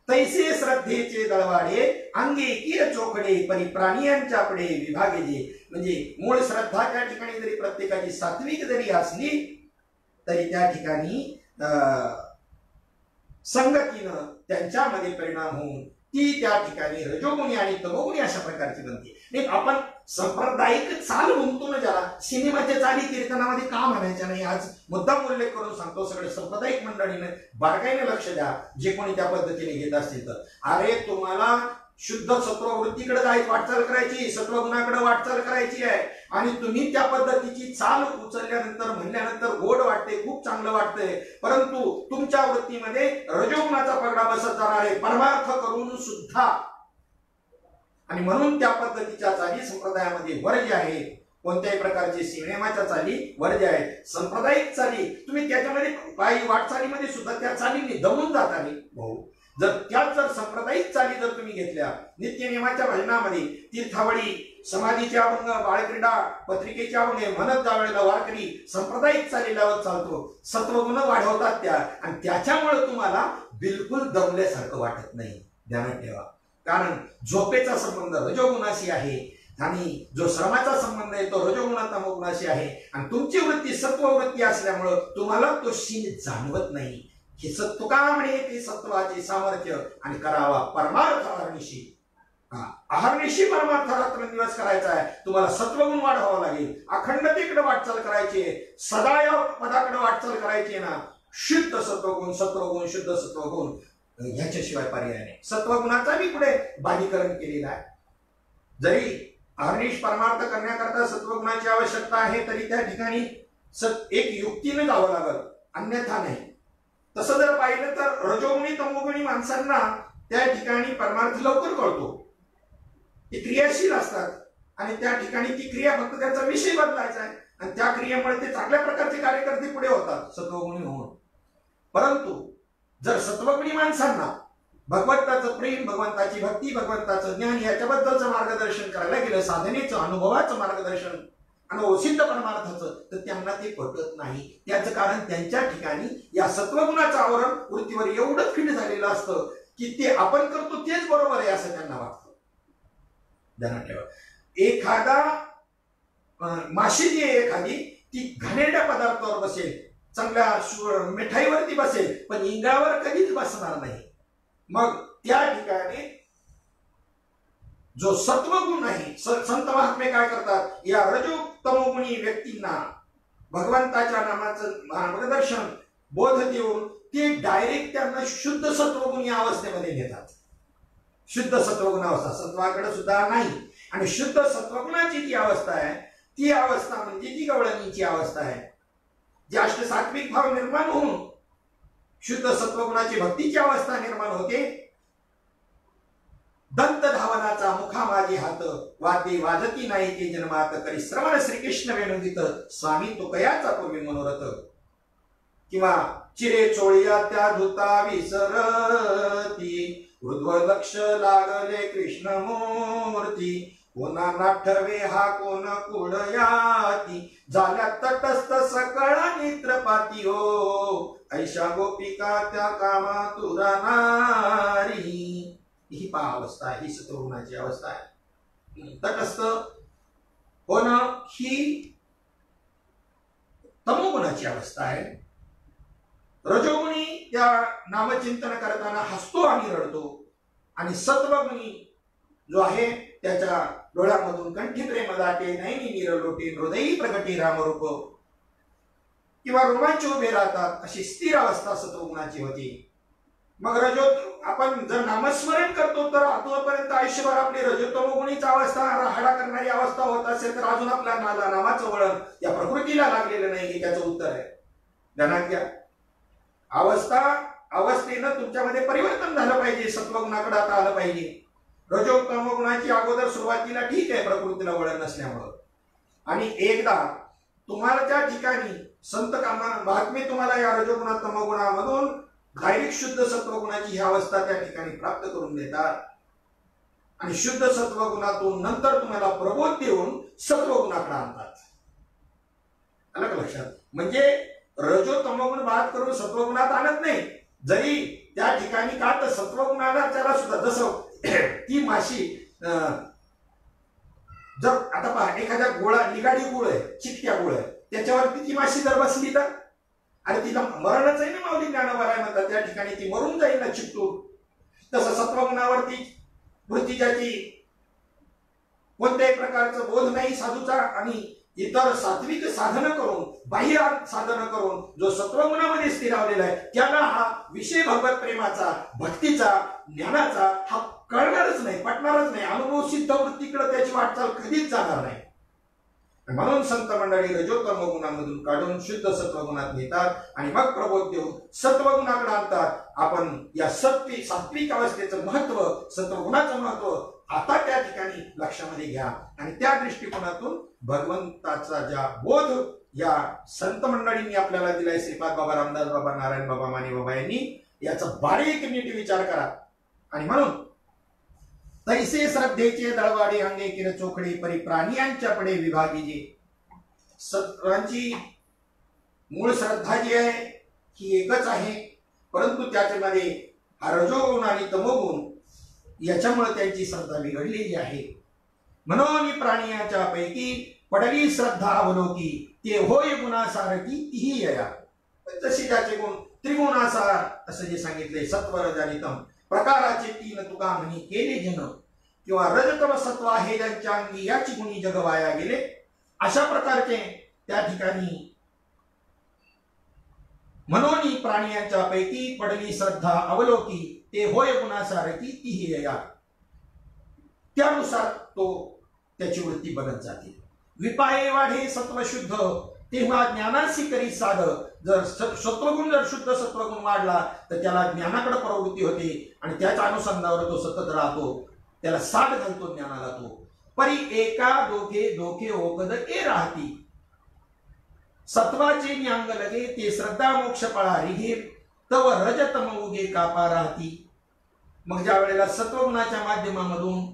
तैसे श्रद्धेचे दळवाडे अंगे किर चोखडे, परी प्राणियांच्या पुढे विभागे जे. म्हणजे मूळ श्रद्धा त्या ठिकाणी जरी प्रत्येकाची सात्विक जरी असली तरी त्या ठिकाणी संगतीनं त्यांच्यामध्ये परिणाम होऊन ती त्या ठिकाणी रजोगुणी आणि तमोगुणी अशा प्रकारची बनते. नाही आपण सांप्रदायिक चाल म्हणतो ना ज्याला, सिनेमाच्या चाली कीर्तनामध्ये का म्हणायच्या नाही, आज मुद्दाम उल्लेख करून सांगतो. सगळे सांप्रदायिक मंडळीने बारकाईने लक्ष द्या, जे कोणी त्या पद्धतीने घेत असतील तर. अरे तुम्हाला शुद्ध सत्ववृत्तीकडे जायची, वाटचाल करायची, सत्वगुणाकडे वाटचाल करायची आहे, आणि तुम्ही त्या पद्धतीची चाल उचलल्यानंतर म्हणल्यानंतर गोड वाटते, खूप चांगलं वाटतंय, परंतु तुमच्या वृत्तीमध्ये रजोगुणाचा पगडा बसत जाणार आहे परमार्थ करून सुद्धा. आणि म्हणून त्या पद्धतीच्या चाली संप्रदायामध्ये वर्ज्य आहे. कोणत्याही प्रकारची सिनेमाच्या चाली वर्ज्य आहेत. सांप्रदायिक चाली तुम्ही त्याच्यामध्ये काही वाटचालीमध्ये सुद्धा त्या चालीने दमून जाता नाही भाऊ. जर सांप्रदायिक चाली जर तुम्ही घेतल्या, नित्यनियमाच्या भजनामध्ये तीर्थावळी, समाधीचे अभंग, बाळक्रीडा, पत्रिकेचे अभंग म्हणत जावेळेला वारकरी सांप्रदायिक चाली लावत चालतो, सत्वगुण वाढवतात त्या, आणि त्याच्यामुळे तुम्हाला बिलकुल दमल्यासारखं वाटत नाही. ध्यानात ठेवा. कारण झोपेचा संबंध रजोगुणाशी आहे आणि जो श्रमाचा संबंध आहे तो रजोगुणा तमोगुणाशी आहे, आणि तुमची वृत्ती सत्ववृत्ती असल्यामुळे तुम्हाला तो शीन जाणवत नाही. हे सत्व का म्हणे, ते सत्वाचे सामर्थ्य आणि करावा परमार्थ अहर्निशी. अहर्निशी परमार्थ रात्रंदिवस करायचा आहे. तुम्हाला सत्वगुण वाढवावा लागेल, अखंडतेकडे वाटचाल करायची आहे, सदा या पदाकडे वाटचाल करायची आहे ना. शुद्ध सत्वगुण, सत्वगुण, शुद्ध सत्वगुण, ह्याच्याशिवाय पर्याय नाही. सत्वगुणाचा मी पुढे बालीकरण केलेलं आहे. जरी अहर्निश परमार्थ करण्याकरता सत्वगुणाची आवश्यकता आहे तरी त्या ठिकाणी एक युक्तीने जावं लागल, अन्यथा नाही. तसं जर पाहिलं तर रजोगुणी तमोगुणी माणसांना त्या ठिकाणी परमार्थ लवकर कळतो, ते क्रियाशील असतात, आणि त्या ठिकाणी ती क्रिया फक्त त्याचा विषय बदलायचा आहे, आणि त्या क्रियेमुळे ते चांगल्या प्रकारचे कार्यकर्ते पुढे होतात सत्वगुणी होऊन. परंतु जर सत्वगुणी माणसांना भगवंताचं प्रेम, भगवंताची भक्ती, भगवंताचं ज्ञान याच्याबद्दलचं मार्गदर्शन करायला गेलं, साधनेचं, अनुभवाचं मार्गदर्शन, अनुभवसिद्ध परमार्थाचं, तर त्यांना ते पटत नाही. त्याचं कारण त्यांच्या ठिकाणी या सत्वगुणाचं आवरण वृत्तीवर एवढं फिट झालेलं असतं की ते आपण करतो तेच बरोबर आहे असं त्यांना वाटतं. ध्यानात ठेवा. एखादा माशी जी आहे एखादी, ती घाणेरड्या पदार्थावर बसेल, चांगल्या मिठाईवरती बसेल, पण इंगावर कधीच बसणार नाही. मग त्या ठिकाणी जो सत्वगुण आहे, संत महात्मे काय करतात, या रजो तमोगुणी व्यक्तींना भगवंताच्या नामाचं मार्गदर्शन, बोध देऊन ते डायरेक्ट त्यांना शुद्ध सत्वगुणी अवस्थेमध्ये नेतात. शुद्ध सत्वगुण अवस्था सत्वाकडे सुद्धा नाही, आणि शुद्ध सत्वगुणाची ती अवस्था आहे, ती अवस्था म्हणजे ती गवळणीची अवस्था आहे. जास्त सात्विक भाव निर्माण होऊन शुद्ध सत्वगुणाची भक्तीची अवस्था निर्माण होते. दंत धावनाचा मुखा माझे हात, वाद्ये वाजती नाही ते जन्मात, करी श्रवण श्रीकृष्ण वेणुदित, स्वामी तो कयाचा पूर्वी मनोरथ. किंवा चिरे चोळिया त्या धुता विसरती, ऊर्ध्व लक्ष लागले कृष्ण मूर्ती, कोणा नाठवे हा कोण कुडयाती, झाल्या तटस्थ सकळा नेत्रपाती हो, ऐशा गोपिका त्या कामा तुरा नारी. ही अवस्था आहे, ही सत्वगुणाची अवस्था आहे. तटस्थ होणं ही तमोगुणाची अवस्था आहे. रजोगुणी त्या नामचिंतन करताना हसतो आणि रडतो, आणि सत्वगुणी जो आहे त्याच्या डोळ्यामधून कंठी प्रेम दाटे, नैनी निरलोटे, हृदयी प्रगटी रामरूप, किंवा रोमांच उभे राहतात, अशी स्थिर अवस्था सत्वगुणाची होती. मग आपण जर नामस्मरण करतो तर आतापर्यंत आयुष्यभर आपली रजोतमोगुणीची अवस्था, राहाडा करणारी अवस्था होत असेल तर अजून आपल्या नामाचं वळण या प्रकृतीला लागलेलं नाही, हे त्याचं उत्तर आहे. ध्यानात घ्या. अवस्थेनं तुमच्यामध्ये परिवर्तन झालं पाहिजे, सत्वगुणाकडे आता आलं पाहिजे. रजोतमोगुणाची अगोदर सुरुवातीला ठीक आहे प्रकृतीला वळण नसल्यामुळं, आणि एकदा तुम्हाला त्या ठिकाणी संत महात्मे तुम्हाला या रजोगुणा तमोगुणामधून डायरेक्ट शुद्ध सत्वगुणाची ही अवस्था त्या ठिकाणी प्राप्त करून देतात आणि शुद्ध सत्वगुणातून नंतर तुम्हाला प्रबोध देऊन सत्वगुणाकडे आणतात. आलं का लक्षात? म्हणजे रजो तमोगुण बाद करून सत्वगुणात आणत नाही. जरी त्या ठिकाणी का तर सत्वगुणाला त्याला सुद्धा जसं ती माशी जर आता पहा एखाद्या गोळा निगाडी गुळ आहे, चिकट्या गुळ आहे, त्याच्यावरती ती माशी जर बसली तर अरे तिला मरणच आहे ना. माऊली ज्ञानोबाराय म्हणतात त्या ठिकाणी ती मरून जाईल ना चिकटून. तसं सत्वगुणावरती वृत्ती ज्याची कोणत्याही प्रकारचं बोध नाही साधूचा आणि इतर सात्विक साधन करून बाह्य साधन करून जो सत्वगुणामध्ये स्थिरावलेला आहे त्याला हा विषय भगवत प्रेमाचा भक्तीचा ज्ञानाचा हा कळणारच नाही, पटणारच नाही. अनुभव सिद्ध वृत्तीकडे त्याची वाटचाल कधीच जाणार नाही. म्हणून संत मंडळी रजोतम गुणामधून काढून शुद्ध सत्वगुणात घेतात आणि मग प्रबोध देऊन सत्वगुणाकडे आणतात. आपण या सात्विक अवस्थेचं महत्व, सत्वगुणाचं महत्व आता त्या ठिकाणी लक्षामध्ये घ्या आणि त्या दृष्टिकोनातून भगवंताचा ज्या बोध या संत मंडळींनी आपल्याला दिलाय, श्रीपाद बाबा, रामदास बाबा, नारायण बाबा, माने बाबा यांनी याचा बारीक नीट विचार करा. आणि म्हणून तैसे श्रद्धेचे दळवाडे अंगे किर चोखडे परी प्राणियांच्या पडे विभागीजे. सत्रांची मूळ श्रद्धा जी आहे ही एकच आहे, परंतु त्याच्यामध्ये हा रजोगुण आणि तमोगुण याच्यामुळे त्यांची श्रद्धा बिघडलेली आहे. म्हणून प्राणियाच्या पैकी पडली श्रद्धा अवलोकी ते होय गुणासारखी तीही यया. तशी त्याचे गुण त्रिगुणासार असं जे सांगितले सत्व रज आणि तम प्रकाराचे तीन तुका म्हणी केले जन किंवा रजतम सत्व आहे ज्यांच्या अंगी याची गुणी जग वाया गेले. अशा प्रकारचे त्या ठिकाणी म्हणून प्राणियांच्या पैकी पडली श्रद्धा अवलोकी ते होय गुणासारखी तीही यया. त्यानुसार तो त्याची वृत्ती बनत जाते. विपाये वाढे सत्वशुद्ध तेव्हा ज्ञानाशी करी साध. जर सत्वगुण जर शुद्ध सत्वगुण वाढला तर त्याला ज्ञानाकडे प्रवृत्ती होते आणि त्याच्या अनुसंधानावर तो सतत राहतो, त्याला साध घालतो ज्ञानाला. तो परी एका दोघे दोघे ओकद ए राहती सत्वाचे न्यांग लगे ते श्रद्धा मोक्ष पळा रिघे तव रजतम उगे कापा राहती. मग ज्या वेळेला सत्वगुणाच्या माध्यमामधून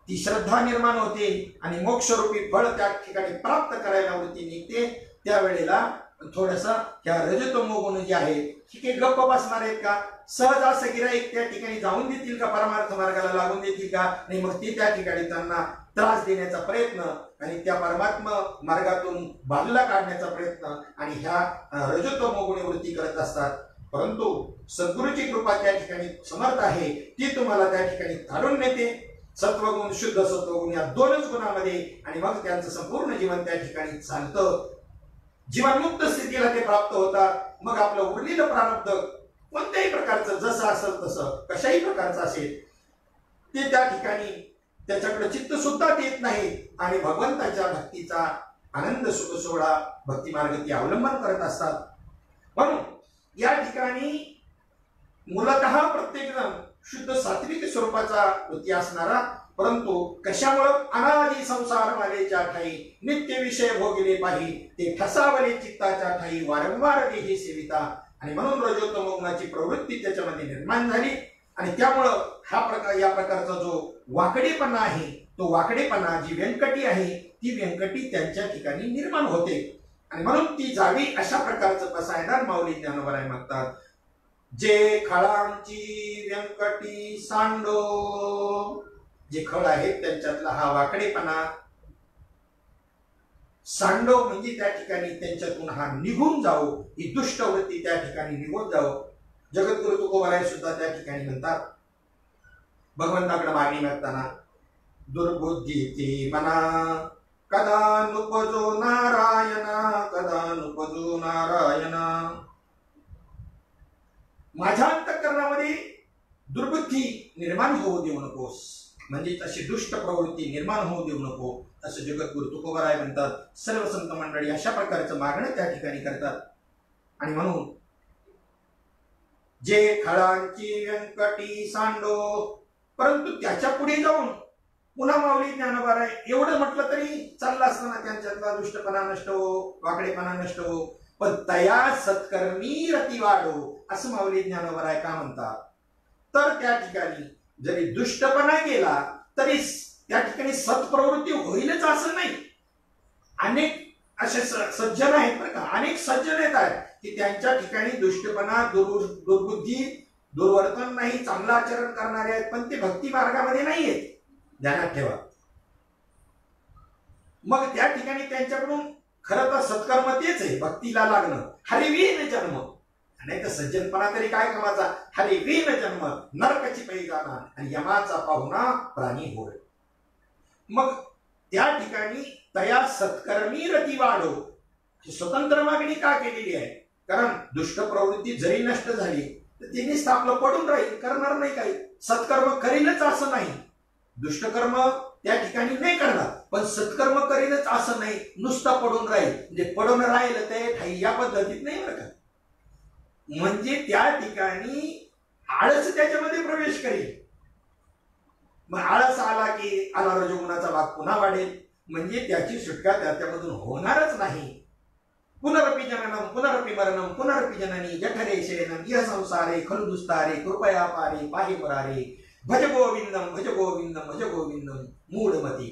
ती श्रद्धा निर्माण होते आणि मोक्षरूपी फळ त्या ठिकाणी प्राप्त करायला वृत्ती निघते, त्यावेळेला थोडासा ह्या रजतमो गुण जे आहे ही काही गप्प बसणार आहेत का? सहज असं गिराईक त्या ठिकाणी जाऊन देतील का? परमार्थ मार्गाला लागून देतील का? नाही. मग ते त्या ठिकाणी त्यांना त्रास देण्याचा प्रयत्न आणि त्या परमात्मा मार्गातून बाजूला काढण्याचा प्रयत्न आणि ह्या रजतमो गुणी वृत्ती करत असतात. परंतु सद्गुरूची कृपा त्या ठिकाणी समर्थ आहे, ती तुम्हाला त्या ठिकाणी काढून नेते. सत्वगुण शुद्ध सत्वगुण या दोनच गुणामध्ये आणि मग त्यांचं संपूर्ण जीवन त्या ठिकाणी चालतं. जीवनमुक्त स्थितीला ते प्राप्त होतात. मग आपलं उरलेलं प्रारब्ध कोणत्याही प्रकारचं जसं असेल तसं कशाही प्रकारचं असेल ते त्या ठिकाणी त्याच्याकडे चित्त सुद्धा देत नाही आणि भगवंताच्या भक्तीचा आनंद सुख सोहळा भक्ती मार्ग ती अवलंबन करत असतात. म्हणून या ठिकाणी मूलतः प्रत्येक जण शुद्ध सात्विक स्वरूपाचा वृत्ती असणारा, परंतु कशामुळं अनादी संसार मालेच्या ठाई नित्य विषय भोगले पाही ते ठसावले चित्ताच्या ठाई वारंवार देही सेविता. आणि म्हणून रजोतम गुणाची प्रवृत्ती त्याच्यामध्ये निर्माण झाली आणि त्यामुळं या प्रकारचा जो वाकडेपणा आहे तो वाकडेपणा जी व्यंकटी आहे ती व्यंकटी त्यांच्या ठिकाणी निर्माण होते आणि म्हणून ती जावी अशा प्रकारचं पसायदान माऊली ज्ञानोबाराय मागतात. जे खळांची व्यंकटी सांडो, जे खळ आहेत त्यांच्यातला हा वाकडेपणा सांडो म्हणजे त्या ठिकाणी त्यांच्यातून हा निघून जाओ, ही दुष्ट वृत्ती त्या ठिकाणी निघून जाओ. जगद्गुरु तुकोबाराय सुद्धा त्या ठिकाणी म्हणतात भगवंताकडे मागणी मागताना, दुर्बुद्धीती मना कदा नुपजो नारायणा, कदा नुपजो नारायणा. माझ्या अंतःकरणामध्ये दुर्बुद्धी निर्माण होऊ देऊ नकोस, म्हणजे अशी दुष्ट प्रवृत्ती निर्माण होऊ देऊ नको, असं जगद्गुरु तुकोबाराय म्हणतात. सर्व संत मंडळी अशा प्रकारचं मागणं त्या ठिकाणी करतात. आणि म्हणून जे खळांची व्यंकटी सांडो, परंतु त्याच्या पुढे जाऊन पुन्हा माऊली ज्ञानोबाराय एवढं म्हटलं तरी चाललं असताना त्यांच्यातला दुष्टपणा नष्ट हो, वाकडेपणा नष्ट हो, पण तया सत्कर्मी रती वाढो असं माऊली ज्ञानोबराय का म्हणतात? तर त्या ठिकाणी जरी दुष्टपणा केला तरी त्या ठिकाणी सत्प्रवृत्ती होईलच असं नाही. अनेक असे सज्जन आहेत बरं का, अनेक सज्जन येत आहेत की त्यांच्या ठिकाणी दुष्टपणा, दुर्बुद्धी, दुर्वर्तन नाही, चांगलं आचरण करणारे आहेत, पण ते भक्ती मार्गामध्ये नाही आहेत. ध्यानात ठेवा. मग त्या ठिकाणी त्यांच्याकडून खरं तर सत्कर्म तेच आहे, भक्तीला लागणं. हरिवीन जन्म, नाही तर सज्जनपणा तरी काय कामाचा? हरिवीन जन्म नरकाची पै जाणा आणि यमाचा पाहुणा प्राणी होय. मग त्या ठिकाणी तया सत्कर्मी रती वाढो स्वतंत्र मागणी का केलेली आहे? कारण दुष्ट प्रवृत्ती जरी नष्ट झाली तर तिने आपलं पडून राहील, करणार नाही काही. सत्कर्म करीनच असं नाही, दुष्टकर्म त्या ठिकाणी नाही करणार, पण सत्कर्म करीनच असं नाही, नुसता पडून राहील. म्हणजे पडून राहील ते ठाई या पद्धतीत नाही बरं का. म्हणजे त्या ठिकाणी आळस त्याच्यामध्ये प्रवेश करेल. मग आळस आला की आला रजोगुणाचा भाग पुन्हा वाढेल, म्हणजे त्याची सुटका त्याच्यामधून होणारच नाही. पुनरपि जननम पुनरपि मरणम पुनरपि जननी जठरे शयनम इह संसारे खलु दुस्तारे कृपया पारे पाहि मुरारे भज गोविंदम भज गोविंदम भज गोविंदम मूढमती.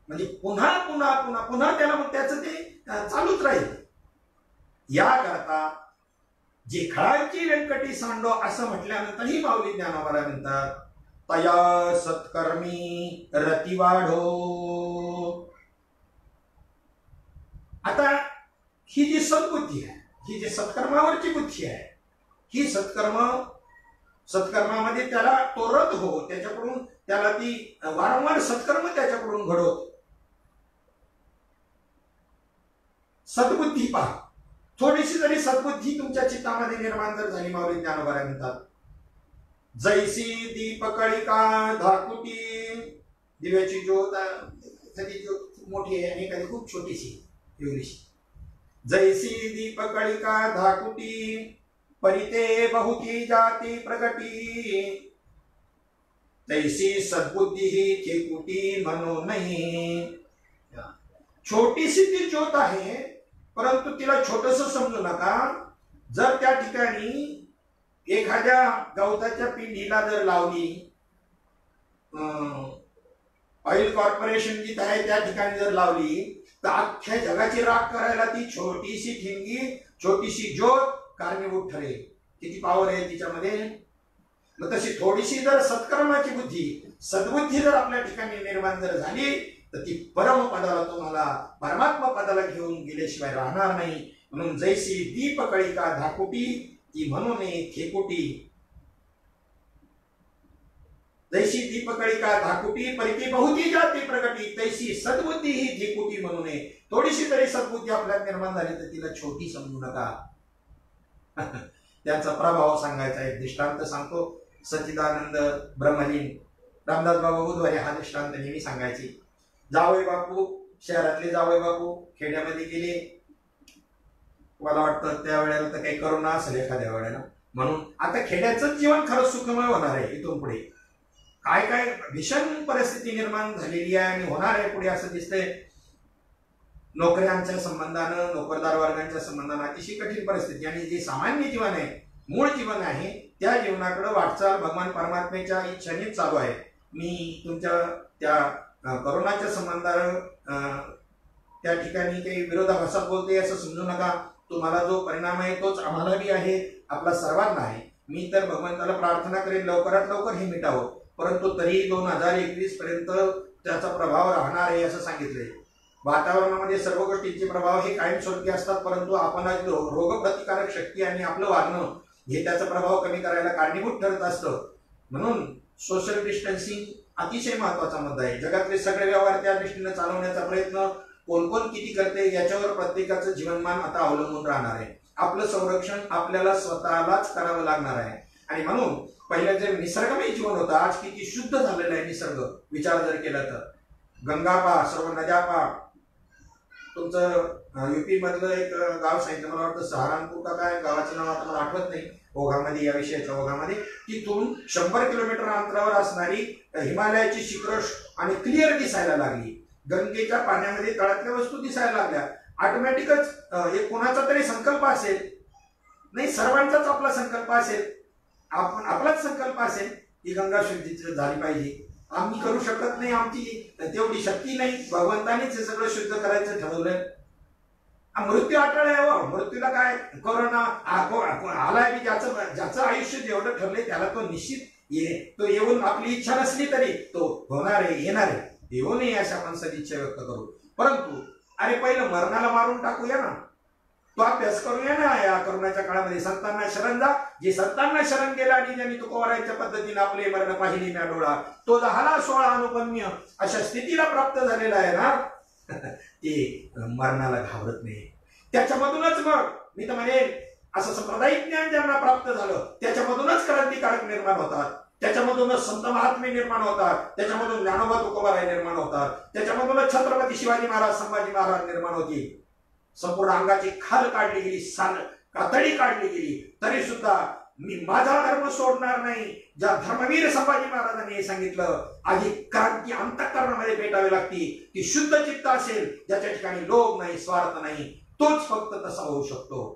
म्हणजे पुन्हा पुन्हा पुन्हा पुन्हा त्याला मग त्याचं ते चालूच राहील. याकरता जे खळांची व्यंकटी सांडो असं म्हटल्यानंतर ही माऊली ज्ञानोबा म्हणतात तया सत्कर्मी रती वाढो. आता ही जी सद्बुद्धी आहे, ही जी सत्कर्मावरची बुद्धी आहे, ही सत्कर्मामध्ये त्याला तो रत हो, त्याच्याकडून त्याला ती वारंवार सत्कर्म त्याच्याकडून घडो. सद्बुद्धी पहा, थोडीशी जरी सद्बुद्धी तुमच्या चित्तामध्ये निर्माण जर झाली, माऊली ज्ञानोबा म्हणतात जैसी दीपकळिका धाकुटी. दिव्याची ज्योत कधी ज्योत मोठी आहे आणि कधी खूप छोटीशी एवढीशी. जैसी दीपकळिका धाकुटी परिते बहुती जाती प्रगटी. तैसी सद्बुद्धी ही ठेकुटी म्हणू नाही. छोटीशी ती ज्योत आहे, परंतु तिला छोटस समजू नका. जर त्या ठिकाणी एखाद्या गवताच्या पिंडीला जर लावली, ऑइल कॉर्पोरेशन जिथे आहे त्या ठिकाणी जर लावली, तर अख्ख्या जगाची राख करायला ती छोटीशी ठिंगी, छोटीशी ज्योत कारणीभूत ठरेल. किती पॉवर आहे तिच्यामध्ये. मग तशी थोडीशी जर सत्कर्माची बुद्धी, सद्बुद्धी जर आपल्या ठिकाणी निर्माण जर झाली, तर ती परमपदाला, तुम्हाला परमात्मा पदाला घेऊन गेल्याशिवाय राहणार नाही. म्हणून जैसी दीपकळिका धाकुटी ती म्हणू नये खेकुटी. जैसी दीपकळिका धाकुटी परिती बहुती जाती प्रगटी. तैसी सद्बुद्धी ही ठेकुटी म्हणू नये. थोडीशी तरी सद्बुद्धी आपल्यात निर्माण झाली तर तिला छोटी समजू नका. त्याचा प्रभाव सांगायचा एक दृष्टांत सांगतो. सच्चिदानंद ब्रह्मलीन रामदास बाबा बुधवारी हा दृष्टांत नेहमी सांगायची. जावई बापू, शहरातले जावई बापू खेड्यामध्ये गेले. मला वाटतं त्यावेळेला तर काही करोना असेल एखाद्या वेळेला, म्हणून आता खेड्याचं जीवन खरंच सुखमय होणार आहे. इथून पुढे काय काय भीषण परिस्थिती निर्माण झालेली आहे आणि होणार आहे पुढे असं दिसतंय. नोकऱ्यांच्या संबंधानं, नोकरदार वर्गांच्या संबंधानं अतिशय कठीण परिस्थिती, आणि जे सामान्य जीवन आहे, मूळ जीवन आहे, त्या जीवनाकडे वाटचाल भगवान परमात्म्याच्या इच्छेनेच चालू आहे. मी तुमच्या त्या करोनाच्या संबंधानं त्या ठिकाणी काही विरोधाभासात बोलते असं समजू नका. तुम्हाला जो परिणाम आहे तोच आम्हाला बी आहे, आपला सर्वांना आहे. मी तर भगवंताला प्रार्थना करेन लवकरात लवकर हे मिटावं, परंतु तरी 2021 पर्यंत त्याचा प्रभाव राहणार आहे असं सांगितलंय. वातावरणामध्ये सर्व गोष्टींचे प्रभाव हे कायमस्वरूपी असतात, परंतु आपण रोगप्रतिकारक शक्ती आणि आपलं वागणं हे त्याचा प्रभाव कमी करायला कारणीभूत ठरत असतं. म्हणून सोशल डिस्टन्सिंग अतिशय महत्वाचा मुद्दा आहे. जगातले सगळे व्यवहार त्या दृष्टीने चालवण्याचा प्रयत्न कोण कोण किती करते याच्यावर प्रत्येकाचं जीवनमान आता अवलंबून राहणार आहे. आपलं संरक्षण आपल्याला स्वतःलाच करावं लागणार आहे. आणि म्हणून पहिलं जे निसर्गमय जीवन होतं, आज किती शुद्ध झालेलं आहे निसर्ग विचार जर केला तर. गंगा पहा, सर्व नद्या पहा. तुमचं युपी मधलं एक गाव सांगितलं, मला वाटतं सहारनपूर का काय, गावाचं नाव आता मला आठवत नाही, ओघामध्ये, या विषयाच्या ओघामध्ये. तिथून 100 किलोमीटर अंतरावर असणारी हिमालयाची शिखर आणि क्लिअर दिसायला लागली. गंगेच्या पाण्यामध्ये तळातल्या वस्तू दिसायला लागल्या. ऑटोमॅटिकच एक कोणाचा तरी संकल्प असेल, नाही सर्वांचाच आपला संकल्प असेल, आपण आपलाच संकल्प असेल की गंगा शुद्धी झाली पाहिजे. आम्ही करू शकत नाही, आमची तेवढी शक्ती नाही, भगवंतानेच हे सगळं शुद्ध करायचं ठरवलंय. मृत्यू अटळ आहे हो, मृत्यूला काय कोरोना आलाय की ज्याचं आयुष्य जेवढं ठरलंय त्याला तो निश्चित तो येऊन आपली इच्छा नसली तरी तो होणार आहे, येणार आहे. येऊ नये अशा आपण सगळी इच्छा व्यक्त करू. परंतु अरे पहिलं मरणाला मारून टाकूया ना, तो अभ्यास करूया ना. या करोनाच्या काळामध्ये संतांना शरण जा. जे संतांना शरण गेला आणि ज्यांनी तुकोबारायांच्या पद्धतीने आपले मरण पाहिली ना डोळा, तो झाला 16 अनुपम्य अशा स्थितीला प्राप्त झालेला आहे ना, ते मरणाला घाबरत नाही. त्याच्यामधूनच मग मी तर म्हणेन असं सांप्रदायिक ज्ञान ज्यांना प्राप्त झालं त्याच्यामधूनच क्रांतिकारक निर्माण होतात, त्याच्यामधूनच संत महात्मे निर्माण होतात, त्याच्यामधून ज्ञानोबा तुकोबाराय निर्माण होतात, त्याच्यामधूनच छत्रपती शिवाजी महाराज संभाजी महाराज निर्माण होतील. संपूर्ण अंगाची खाल काढली गेली, कातडी काढली गेली, तरी सुद्धा मी माझा धर्म सोडणार नाही. ज्या धर्मवीर संभाजी महाराजांनी हे सांगितलं, आधी क्रांती अंतःकरणामध्ये पेटावी लागती. ती शुद्ध चित्त असेल, ज्याच्या ठिकाणी लोभ नाही, स्वार्थ नाही, तोच फक्त तसा होऊ शकतो.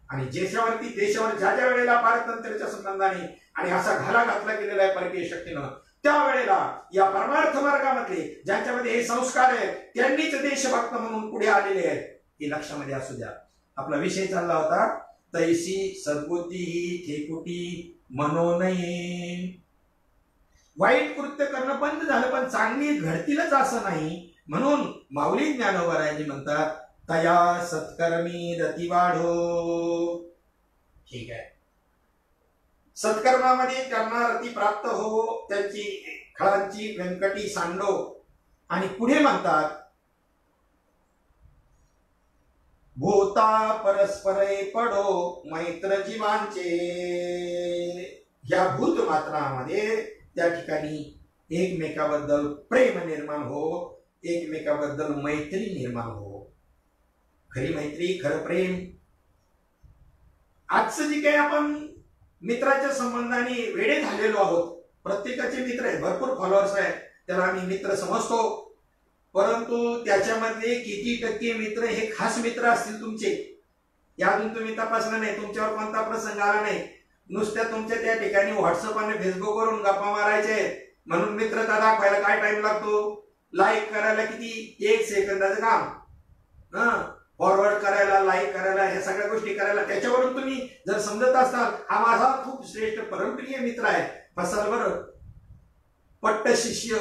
आणि देशावर ज्या ज्या वेळेला पारतंत्र्याच्या संबंधाने आणि असा घाला घातला गेलेला आहे परकीय शक्तीनं, त्यावेळेला या परमार्थ मार्गामध्ये ज्यांच्यामध्ये हे संस्कार आहेत त्यांनीच देशभक्त म्हणून पुढे आलेले आहेत. हे लक्षामध्ये असू द्या. आपला विषय चालला होता तैसी सद्बुद्धी ही ठेकुटी म्हणू नये. वाईट कृत्य करणं बंद झालं, पण चांगली घडतीलच असं नाही. म्हणून माऊली ज्ञानोबारायांनी म्हणतात तया सत्कर्मी रती वाढो. ठीक आहे, सत्कर्मामध्ये त्यांना रती प्राप्त हो, त्यांची खळांची व्यंकटी सांडो. आणि पुढे म्हणतात भूता परस्परे पडो मैत्र जीवांचे. या भूत मात्रामध्ये त्या ठिकाणी एकमेकाबद्दल प्रेम निर्माण हो, एकमेकाबद्दल मैत्री निर्माण हो. खरी मैत्री, खरं प्रेम. आजचं जे काही आपण मित्राच्या संबंधाने वेडे झालेलो आहोत, प्रत्येकाचे मित्र आहेत, भरपूर फॉलोअर्स आहेत, त्याला आम्ही मित्र समजतो. परंतु त्याच्यामध्ये किती टक्के मित्र हे खास मित्र असतील तुमचे, यातून तुम्ही तपासलं नाही. तुमच्यावर कोणता प्रसंग आला नाही, नुसत्या तुमच्या त्या ठिकाणी व्हॉट्सअप आणि फेसबुकवरून गप्पा मारायचे म्हणून मित्रता दाखवायला काय टाइम लागतो? लाईक करायला किती 1 सेकंदाचं काम, फॉरवर्ड करायला, लाईक करायला, ह्या सगळ्या गोष्टी करायला. त्याच्यावरून तुम्ही जर समजत असाल हा माझा खूप श्रेष्ठ परमप्रिय मित्र आहे, फसाल बरं. पट्ट शिष्य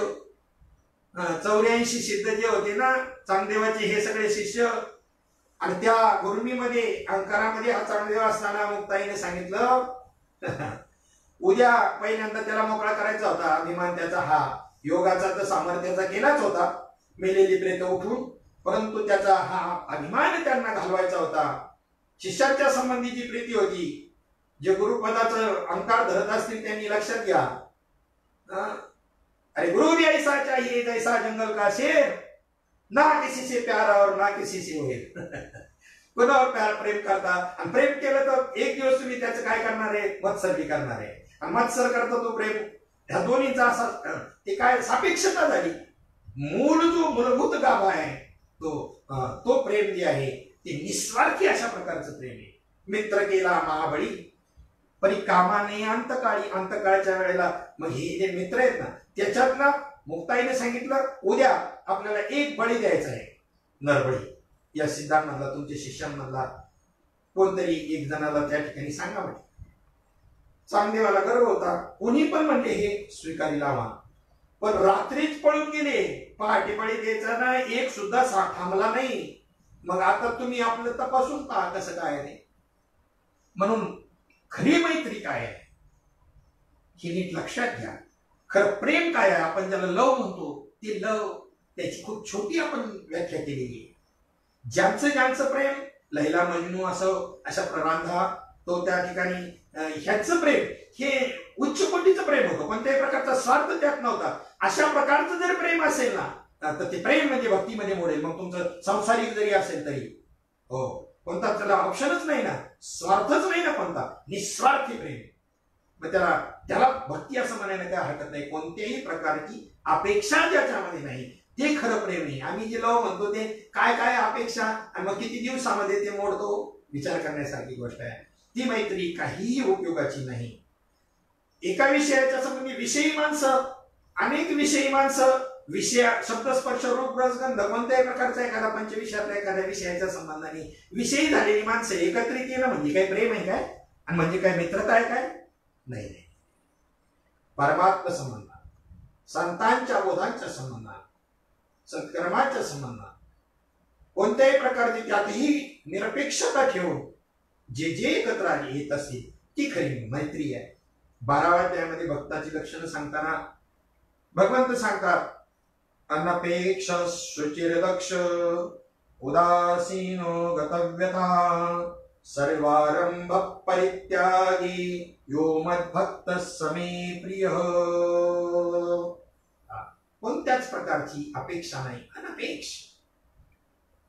84 सिद्ध जे होते ना चांगदेवाचे, हे सगळे शिष्य. आणि त्या गुरुमीमध्ये अंकारामध्ये हा चांगदेव असताना मुक्ताईने सांगितलं उद्या पहिल्यांदा त्याला मोकळा करायचा होता. अभिमान त्याचा हा योगाचा तर सामर्थ्याचा केलाच होता, मेलेली प्रेत उठून, परंतु त्याचा हा अभिमान त्यांना घालवायचा होता. शिष्याच्या संबंधीची प्रीती होती. जे गुरुपदाचं अंकार धरत असतील त्यांनी लक्षात घ्या. अरे गुरु भी ऐसा चाहिए जैसा जंगल का शेर, ना किसी से प्यार और ना किसी से होईल. कोणावर प्यार प्रेम करता, आणि प्रेम केलं तर एक दिवस तुम्ही त्याचं काय करणार आहे? मत्सर बी करणार आहे. आणि मत्सर करतो तो प्रेम, ह्या दोन्हीचा असा ते काय सापेक्षता झाली. जो मूलभूत गाभा आहे तो प्रेम जे आहे ते निस्वार्थी अशा प्रकारचं प्रेम आहे. मित्र केला महाबळी परी कामाने अंतकाळी. अंतकाळच्या वेळेला मग हे जे मित्र आहेत ना, त्याच्यात ना मुक्ताईने सांगितलं उद्या आपल्याला एक बळी द्यायचा आहे, नरबळी. या सिद्धांतमधला तुमच्या शिष्यांमधला कोणतरी एक जणाला त्या ठिकाणी सांगा म्हणे. चांगदेवाला गर्व होता, कोणी पण म्हणले हे स्वीकारी लावा, पण रात्रीच पळून गेले. पहाटे बळी द्यायचा ना एक सुद्धा थांबला नाही. मग आता तुम्ही आपलं तपासून पहा कसं काय आहे. म्हणून खरी मैत्री काय आहे हे नीट लक्षात घ्या. खरं प्रेम काय आहे, आपण ज्याला लव म्हणतो ते लव, त्याची खूप छोटी आपण व्याख्या केलेली आहे. ज्यांचं प्रेम लैला मजनू असं अशा प्ररांधा, तो त्या ठिकाणी ह्याचं प्रेम हे उच्च कोटीचं प्रेम होतं, कोणत्याही प्रकारचा स्वार्थ त्यात नव्हता. अशा प्रकारचं जर प्रेम असेल ना तर ते प्रेम म्हणजे भक्तीमध्ये मोडेल. मग तुमचं सांसारिक जरी असेल तरी हो, कोणता त्याला ऑप्शनच नाही ना, स्वार्थच नाही ना कोणता, निस्वार्थी प्रेम. मग त्याला भक्ती असं म्हणायला काय हरकत नाही. कोणत्याही प्रकारची अपेक्षा ज्याच्यामध्ये नाही, ते खरं प्रेम आहे. आम्ही जे लव म्हणतो ते काय काय अपेक्षा आणि मग किती दिवसामध्ये ते मोडतो, विचार करण्यासारखी गोष्ट आहे. ती मैत्री काहीही उपयोगाची नाही. एका विषयाच्या संबंधी विषयी माणसं, अनेक विषयी माणसं, विषय शब्द स्पर्श रूप रसगंध कोणत्याही प्रकारचा एखादा पंचविषयातल्या एखाद्या विषयाच्या संबंधाने विषयी झालेली माणसं एकत्रित येणं म्हणजे काय प्रेम आहे काय? आणि म्हणजे काय मित्रता आहे काय? नाही नाही. परमात्म संबंधात, संतांच्या बोधांच्या संबंधात, सत्कर्माच्या संबंधात कोणत्याही प्रकारची त्यातही निरपेक्षता ठेवून जे जे एकत्र येत असतील ती खरी मैत्री आहे. 12व्या अध्यायामध्ये भक्ताची लक्षणं सांगताना भगवंत सांगतात, अनपेक्ष शुचिर्दक्ष उदासीनो गतव्यथा सर्वारंभ परित्यागी यो मद्भक्त समे प्रिय. कोणत्याच प्रकारची अपेक्षा नाही, अनपेक्ष.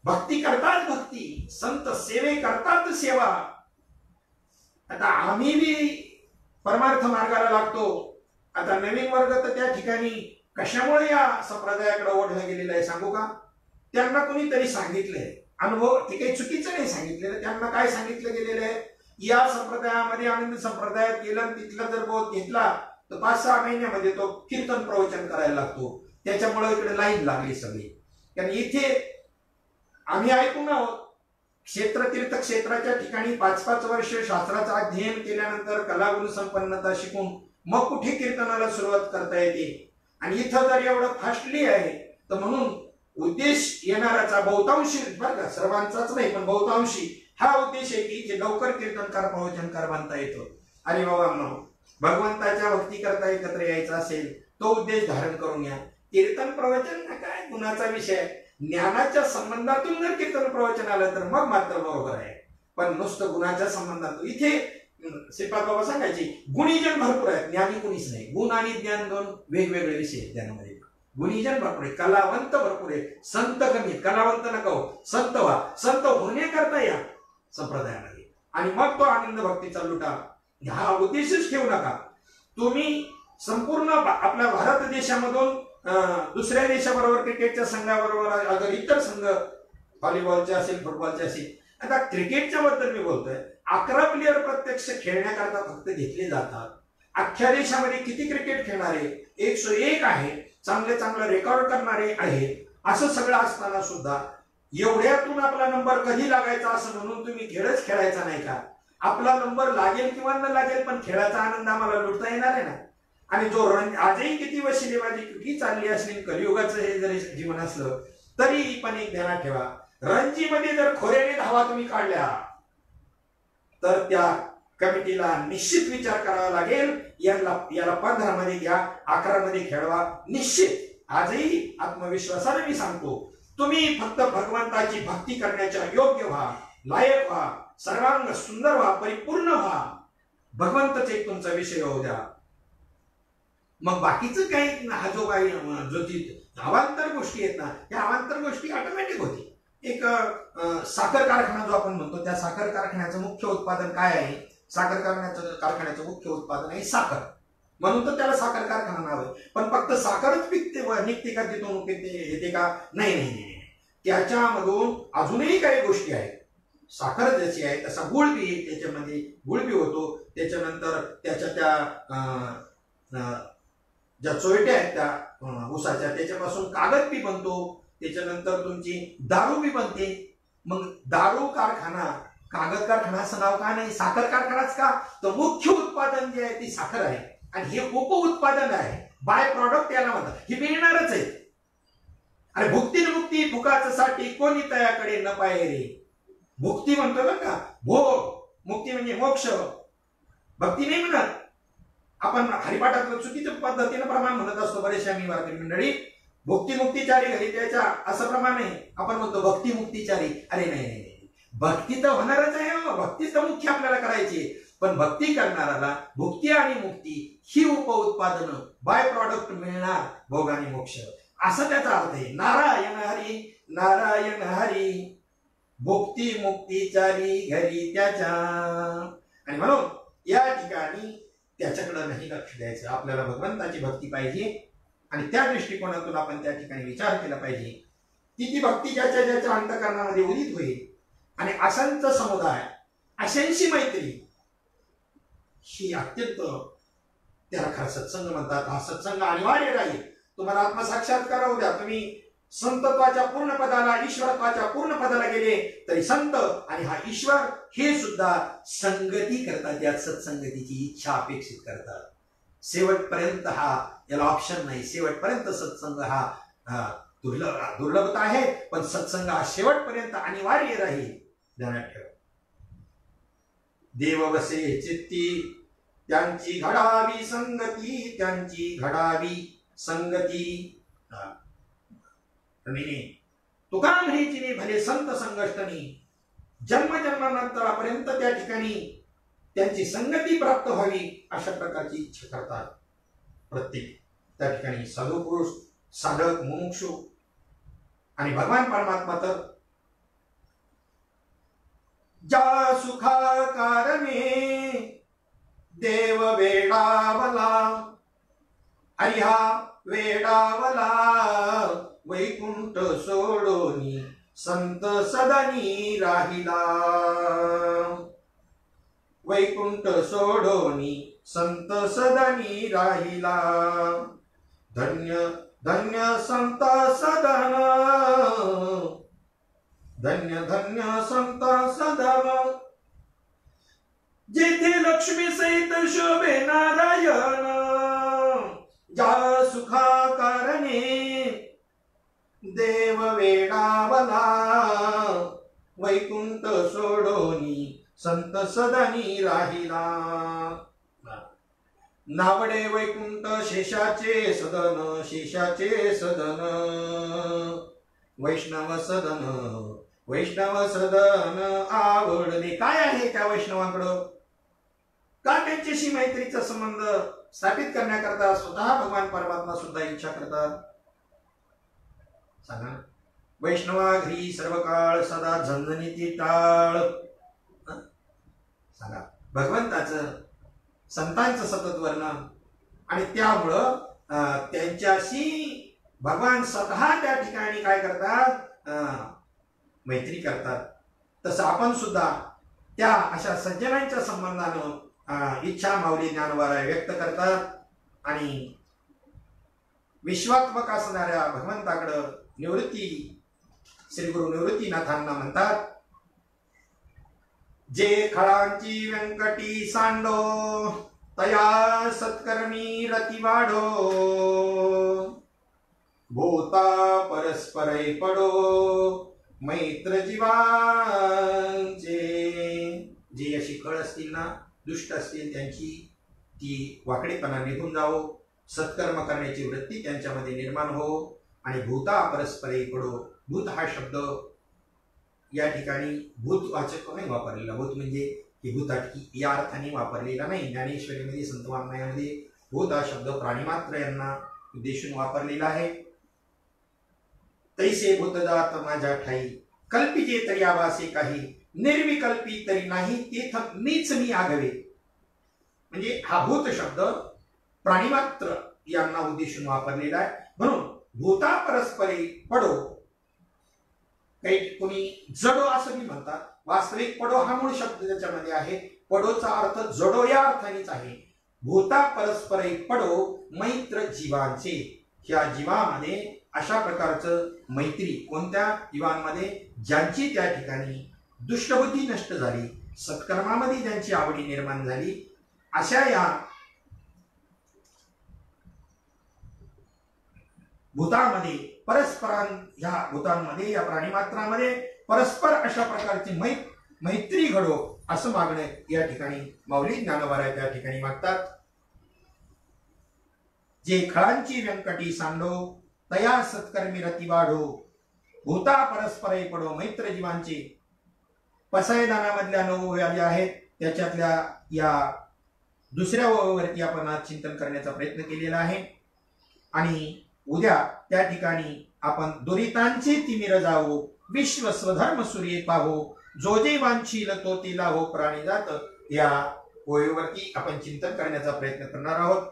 भक्ती करतात भक्ती, संत सेवे करतात सेवा. आता आम्ही बी परमार्थ मार्गाला लागतो. आता नवीन वर्ग तर त्या ठिकाणी कशामुळे या संप्रदायाकडे ओढला गेलेला आहे सांगू का? त्यांना कोणीतरी सांगितलंय. अनुभव ते काही चुकीचं नाही सांगितलेलं. त्यांना काय सांगितलं गेलेलं आहे? या संप्रदायामध्ये आनंद संप्रदायात गेलं, तिथला जर बोध घेतला तर 5-6 महिन्यामध्ये तो कीर्तन प्रवचन करायला लागतो. त्याच्यामुळे इकडे लाईन लागली सगळी. कारण इथे आम्ही ऐकून आहोत, क्षेत्र तीर्थ क्षेत्राच्या ठिकाणी 5-5 वर्ष शास्त्राचं अध्ययन केल्यानंतर कलागुण संपन्नता शिकून मग कुठे कीर्तनाला सुरुवात करता येते. आणि इथं जर एवढं फास्टली आहे तर म्हणून उद्देश येणाराचा बहुतांशी, बरं का सर्वांचाच नाही पण बहुतांशी हा उद्देश आहे की जे लवकर कीर्तनकार प्रवचनकार बनता येतो. अरे बाबा भगवंताच्या भक्ती करता एकत्र यायचा असेल तो उद्देश धारण करून घ्या. कीर्तन प्रवचन काय गुणाचा विषय, ज्ञानाच्या संबंधातून जर कीर्तन प्रवचन आलं तर मग मात्र बरोबर आहे. पण नुसतं गुणाच्या संबंधातून इथे श्रीपाद बाबा सांगायचे गुणीजन भरपूर आहेत, ज्ञानी कुणीच नाही. गुण आणि ज्ञान दोन वेगवेगळे विषय आहेत ज्ञानामध्ये. गुणीजन भरपूर आहे, कलावंत भरपूर आहे, संत कमी. कलावंत नका हो, संत व्हा. संत होण्याकरता या संप्रदायामध्ये आणि मग तो आनंद भक्तीचा लुटा. हा उद्देशच ठेवू नका. तुम्ही संपूर्ण आपल्या भारत देशामधून दुसऱ्या देशाबरोबर क्रिकेटच्या संघाबरोबर अगर इतर संघ व्हॉलीबॉलचे असेल फुटबॉलचे असेल, आता क्रिकेटच्या बद्दल मी बोलतोय, 11 प्लेयर प्रत्यक्ष खेळण्याकरता फक्त घेतले जातात. अख्ख्या देशामध्ये किती क्रिकेट खेळणारे 101 आहे, चांगले चांगले रेकॉर्ड करणारे आहे. असं सगळं असताना सुद्धा एवढ्यातून आपला नंबर कधी लागायचा असं म्हणून तुम्ही खेळच खेळायचा नाही का? आपला नंबर लागेल किंवा न लागेल पण खेळाचा आनंद आम्हाला लुटता येणार आहे ना. आणि जो आजही किती वशिलेबाजी कुठे चालली असली, कलियुगाचं हे जरी जीवन असलं तरी पण एक ध्यानात ठेवा, रणजीमध्ये जर खोऱ्याने धावा तुम्ही काढल्या तर त्या कमिटीला निश्चित विचार करावा लागेल. याला 15 मध्ये घ्या, 11 मध्ये खेळवा निश्चित. आजही आत्मविश्वासाने मी सांगतो, तुम्ही फक्त भगवंताची भक्ती करण्याच्या योग्य व्हा, लायक व्हा, सर्वांग सुंदर व्हा, परिपूर्ण व्हा. भगवंतच एक तुमचा विषय होऊ द्या. मग बाकीचं काही हा जो काही अवांतर गोष्टी आहेत ना, त्या अवांतर गोष्टी ऑटोमॅटिक होती. एक साखर कारखाना जो आपण म्हणतो, त्या साखर कारखान्याचं मुख्य उत्पादन काय आहे? साखर कारखान्याचं मुख्य उत्पादन आहे साखर, म्हणून तर त्याला साखर कारखाना नाव आहे. पण फक्त साखरच पिकते निघते का तिथून येते का? नाही नाही नाही, त्याच्यामधून अजूनही काही गोष्टी आहेत. साखर जशी आहे तसा गुळ बी, त्याच्यामध्ये गुळ बी होतो. त्याच्यानंतर त्याच्या त्या ज्या चोयट्या आहेत त्या ऊसाच्या, त्याच्यापासून कागद बी बनतो. त्याच्यानंतर तुमची दारू बी बनते. मग दारू कारखाना, कागद कारखाना असं नाव का नाही? साखर कारखानाच का? तर मुख्य उत्पादन जे आहे ती साखर आहे आणि हे उप उत्पादन आहे, बाय प्रॉडक्ट याला म्हणतात. हे मिळणारच आहे. आणि भुक्ती मुक्ती फुकासाठी कोणी तयाकडे न पाय रे. भुक्ती म्हणतो बरं का, भोग. मुक्ती म्हणजे मोक्ष, भक्ती नाही म्हणत. आपण हरिपाठातलं चुकीच्या पद्धतीनं प्रमाण म्हणत असतो बरेचशा मी वारकरी मंडळी. भुक्ती मुक्तीचारी घरी त्याच्या असं प्रमाण आहे. आपण म्हणतो भक्ती मुक्तीचारी. अरे नाही नाही, भक्ती तर होणारच आहे, भक्तीच तर मुख्य आपल्याला करायची. पण भक्ती करणाऱ्याला भुक्ती आणि मुक्ती ही उप उत्पादन बाय प्रॉडक्ट मिळणार, भोग आणि मोक्ष, असं त्याचा अर्थ आहे. नारायण हरी नारायण हरी, भुक्ती मुक्तीचारी घरी त्याच्या. आणि म्हणून या ठिकाणी त्याच्याकडे नाही लक्ष द्यायचं. आपल्याला भगवंताची भक्ती पाहिजे आणि त्या दृष्टिकोनातून आपण त्या ठिकाणी विचार केला पाहिजे की ती भक्ती ज्याच्या ज्याच्या अंतःकरणामध्ये उदित होईल आणि असंत समुदाय, अशांशी मैत्री, ही अत्यंत, त्याला खरा सत्संग म्हणतात. हा सत्संग अनिवार्य राहील. तुम्हाला आत्मसाक्षात्कार होऊ द्या, तुम्ही संतत्वाच्या पूर्ण पदाला, ईश्वरत्वाच्या पूर्ण पदाला गेले तरी संत आणि हा ईश्वर हे सुद्धा संगती करतात, या सत्संगतीची इच्छा अपेक्षित करतात. शेवटपर्यंत हा, याला ऑप्शन नाही, शेवटपर्यंत सत्संग हा दुर्लभता आहे, पण सत्संग हा शेवटपर्यंत अनिवार्य राहील. ध्यानात ठेवा. देव वसे चित्ती त्यांची घडावी संगती, त्यांची घडावी संगती. तुकाराम हे चिने भले संत संगष्टनी, जन्म जन्मांतरापर्यंत त्या ठिकाणी त्यांची संगती प्राप्त व्हावी अशा प्रकारची इच्छा करतात. प्रत्येक त्या ठिकाणी साधू पुरुष, साधक, मुमुक्षु आणि भगवान परमात्मा तर ज्या सुखा कारणे देव वेडावला, हरिहा वेडावला, वैकुंठ सोडोनी संत सदनी राहिला, वैकुंठ सोडोनी संत सदनी राहिला. धन्य धन्य संत सदन, धन्य धन्य संत सदन, जेथे लक्ष्मी सहित शोभे नारायण, ज्या सुखा कारणे देव वेडावला, वैकुंठ सोडोनी संत सदनी राहिला. नावडे वैकुंठ शेषाचे सदन, शेषाचे सदन, वैष्णव सदन, वैष्णव सदन आवडले. काय आहे त्या वैष्णवांकडं? का त्यांच्याशी मैत्रीचा संबंध स्थापित करण्याकरता स्वतः भगवान परमात्मा सुद्धा इच्छा करतात? सांगा. वैष्णवा घरी सर्व काळ सदा झणझणीती टाळ. सांगा. भगवंताचं, संतांचं सतत वर्णन, आणि त्यामुळं त्यांच्याशी भगवान स्वतः त्या ठिकाणी काय करतात? मैत्री करतात. तसं आपण सुद्धा त्या अशा सज्जनांच्या संबंधानं इच्छा माऊली ज्ञानोबा व्यक्त करतात आणि विश्वात्मक असणाऱ्या भगवंताकडं निवृत्ती, श्री गुरु निवृत्तीनाथांना म्हणतात, जे खळांची व्यंकटी सांडो, तया सत्कर्मी रती वाढो, भूता परस्परै पडो, मैत्र जीवांचे. जे अशी खळ असतील ना, दुष्ट असतील, त्यांची ती वाकडेपणा निघून जावो, सत्कर्म करण्याची वृत्ती त्यांच्यामध्ये निर्माण हो, आणि भूता परस्परै पडो. भूत हा शब्द या ठिकाणी भूतवाचक नाही वापरलेला. भूत म्हणजे ही भूताटकी या अर्थाने वापरलेला नाही. ज्ञानेश्वरीमध्ये, संतवाङ्मयामध्ये भूत हा शब्द प्राणीमात्र यांना उद्देशून वापरलेला आहे. तैसे भूतजात माझ्या ठाई, कल्पिजे तरी आवासे काही, निर्विकल्पी तरी नाही तेथ मीच मी आगवे. म्हणजे हा भूत शब्द प्राणीमात्र यांना उद्देशून वापरलेला आहे. म्हणून भूता परस्परे पडो, काही कोणी जडो असं मी म्हणतात. वास्तविक पडो हा मूळ शब्द त्याच्यामध्ये आहे. पडोचा अर्थ जडो या अर्थानेच आहे. भूता परस्परे पडो, मैत्र जीवांचे. ह्या जीवामध्ये अशा प्रकारचं मैत्री, कोणत्या जीवांमध्ये? ज्यांची त्या ठिकाणी दुष्टबुद्धी नष्ट झाली, सत्कर्मामध्ये ज्यांची आवडी निर्माण झाली, अशा या भूतामध्ये परस्परां, ह्या भूतांमध्ये, या प्राणीमात्रामध्ये परस्पर अशा प्रकारची मैत्री घडो, असं मागणं या ठिकाणी माऊली ज्ञानोबा त्या ठिकाणी मागतात. जे खळांची व्यंकटी सांडो, तया सत्कर्मी रती वाढो, भूता परस्परे पडो, मैत्र जीवांचे. पसायदानामधल्या 9 ओव्या ज्या आहेत त्याच्यातल्या या दुसऱ्या ओव्यावरती आपण आज चिंतन करण्याचा प्रयत्न केलेला आहे. आणि उद्या त्या ठिकाणी आपण दुरितांचे तिमिर जावो, विश्व स्वधर्म सूर्ये पाहो, जो जे वांछील तो ते लाहो प्राणीजात, या ओव्यावरती आपण चिंतन करण्याचा प्रयत्न करणार आहोत.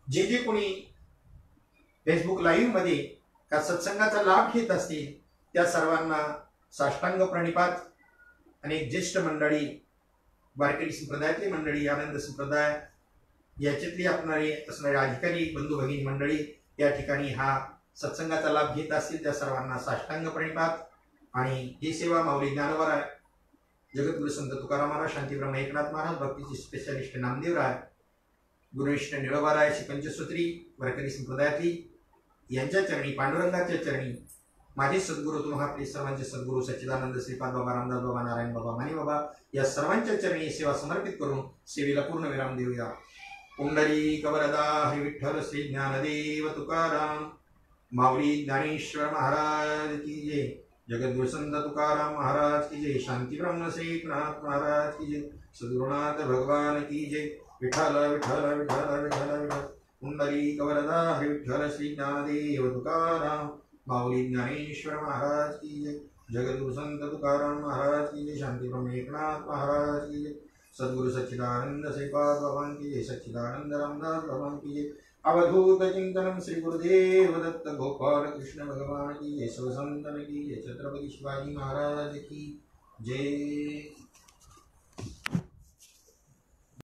जे जे कोणी फेसबुक लाईव्ह मध्ये त्या सत्संगाचा लाभ घेत असतील त्या सर्वांना साष्टांग प्रणिपात. अनेक ज्येष्ठ मंडळी, वारकरी संप्रदायातली मंडळी, आनंद संप्रदाय याच्यातली असणारे अधिकारी बंधू भगिनी मंडळी या ठिकाणी हा सत्संगाचा लाभ घेत असतील त्या सर्वांना साष्टांग प्रणिपात. आणि ही सेवा माऊली ज्ञानवराय, जगद्गुरु संत तुकाराम महाराज, शांतीब्रह्म एकनाथ महाराज, भक्तीचे स्पेशालिस्ट नामदेवराय, गुरुविष्ण निळोबाराय, पंचसूत्री वारकरी संप्रदायातली यांच्या चरणी, पांडुरंगाच्या चरणी माझे सद्गुरू, तुम्हा आपले सर्वांचे सद्गुरू सच्चिदानंद श्रीपाद बाबा, रामदास बाबा, नारायण बाबा, मानी बाबा या सर्वांच्या चरणी सेवा समर्पित करून सेवेला पूर्ण विराम देऊया. पुंडलिक वरदा हरी विठ्ठल श्री ज्ञानदेव तुकाराम, माऊली ज्ञानेश्वर महाराज की जय, जगद्गुरु संत तुकाराम महाराज की जय, शांती ब्रह्म श्री एकनाथ महाराज की जय, सद्गुरुनाथ भगवान की जय. विठ्ठल विठ्ठल विठ्ठल विठ्ठल विठ्ठल. पुंडलिक वरदा हरी विठ्ठल श्री ज्ञानदेव तुकाराम, माऊली ज्ञानेश्वर महाराज की जय, जगद्गुरु संत तुकाराम महाराज की जय, शांती ब्रह्म एकनाथ महाराज की जय, सद्गुरु सच्चिदानंद श्रीपाद भगवान की जय, सच्चिदानंद रामदास भगवान की जय. अवधूत चिंतनम श्री गुरुदेव दत्त गोपाल कृष्ण भगवान की जय, शिव संतन की जय, छत्रपति शिवाजी महाराज की जय.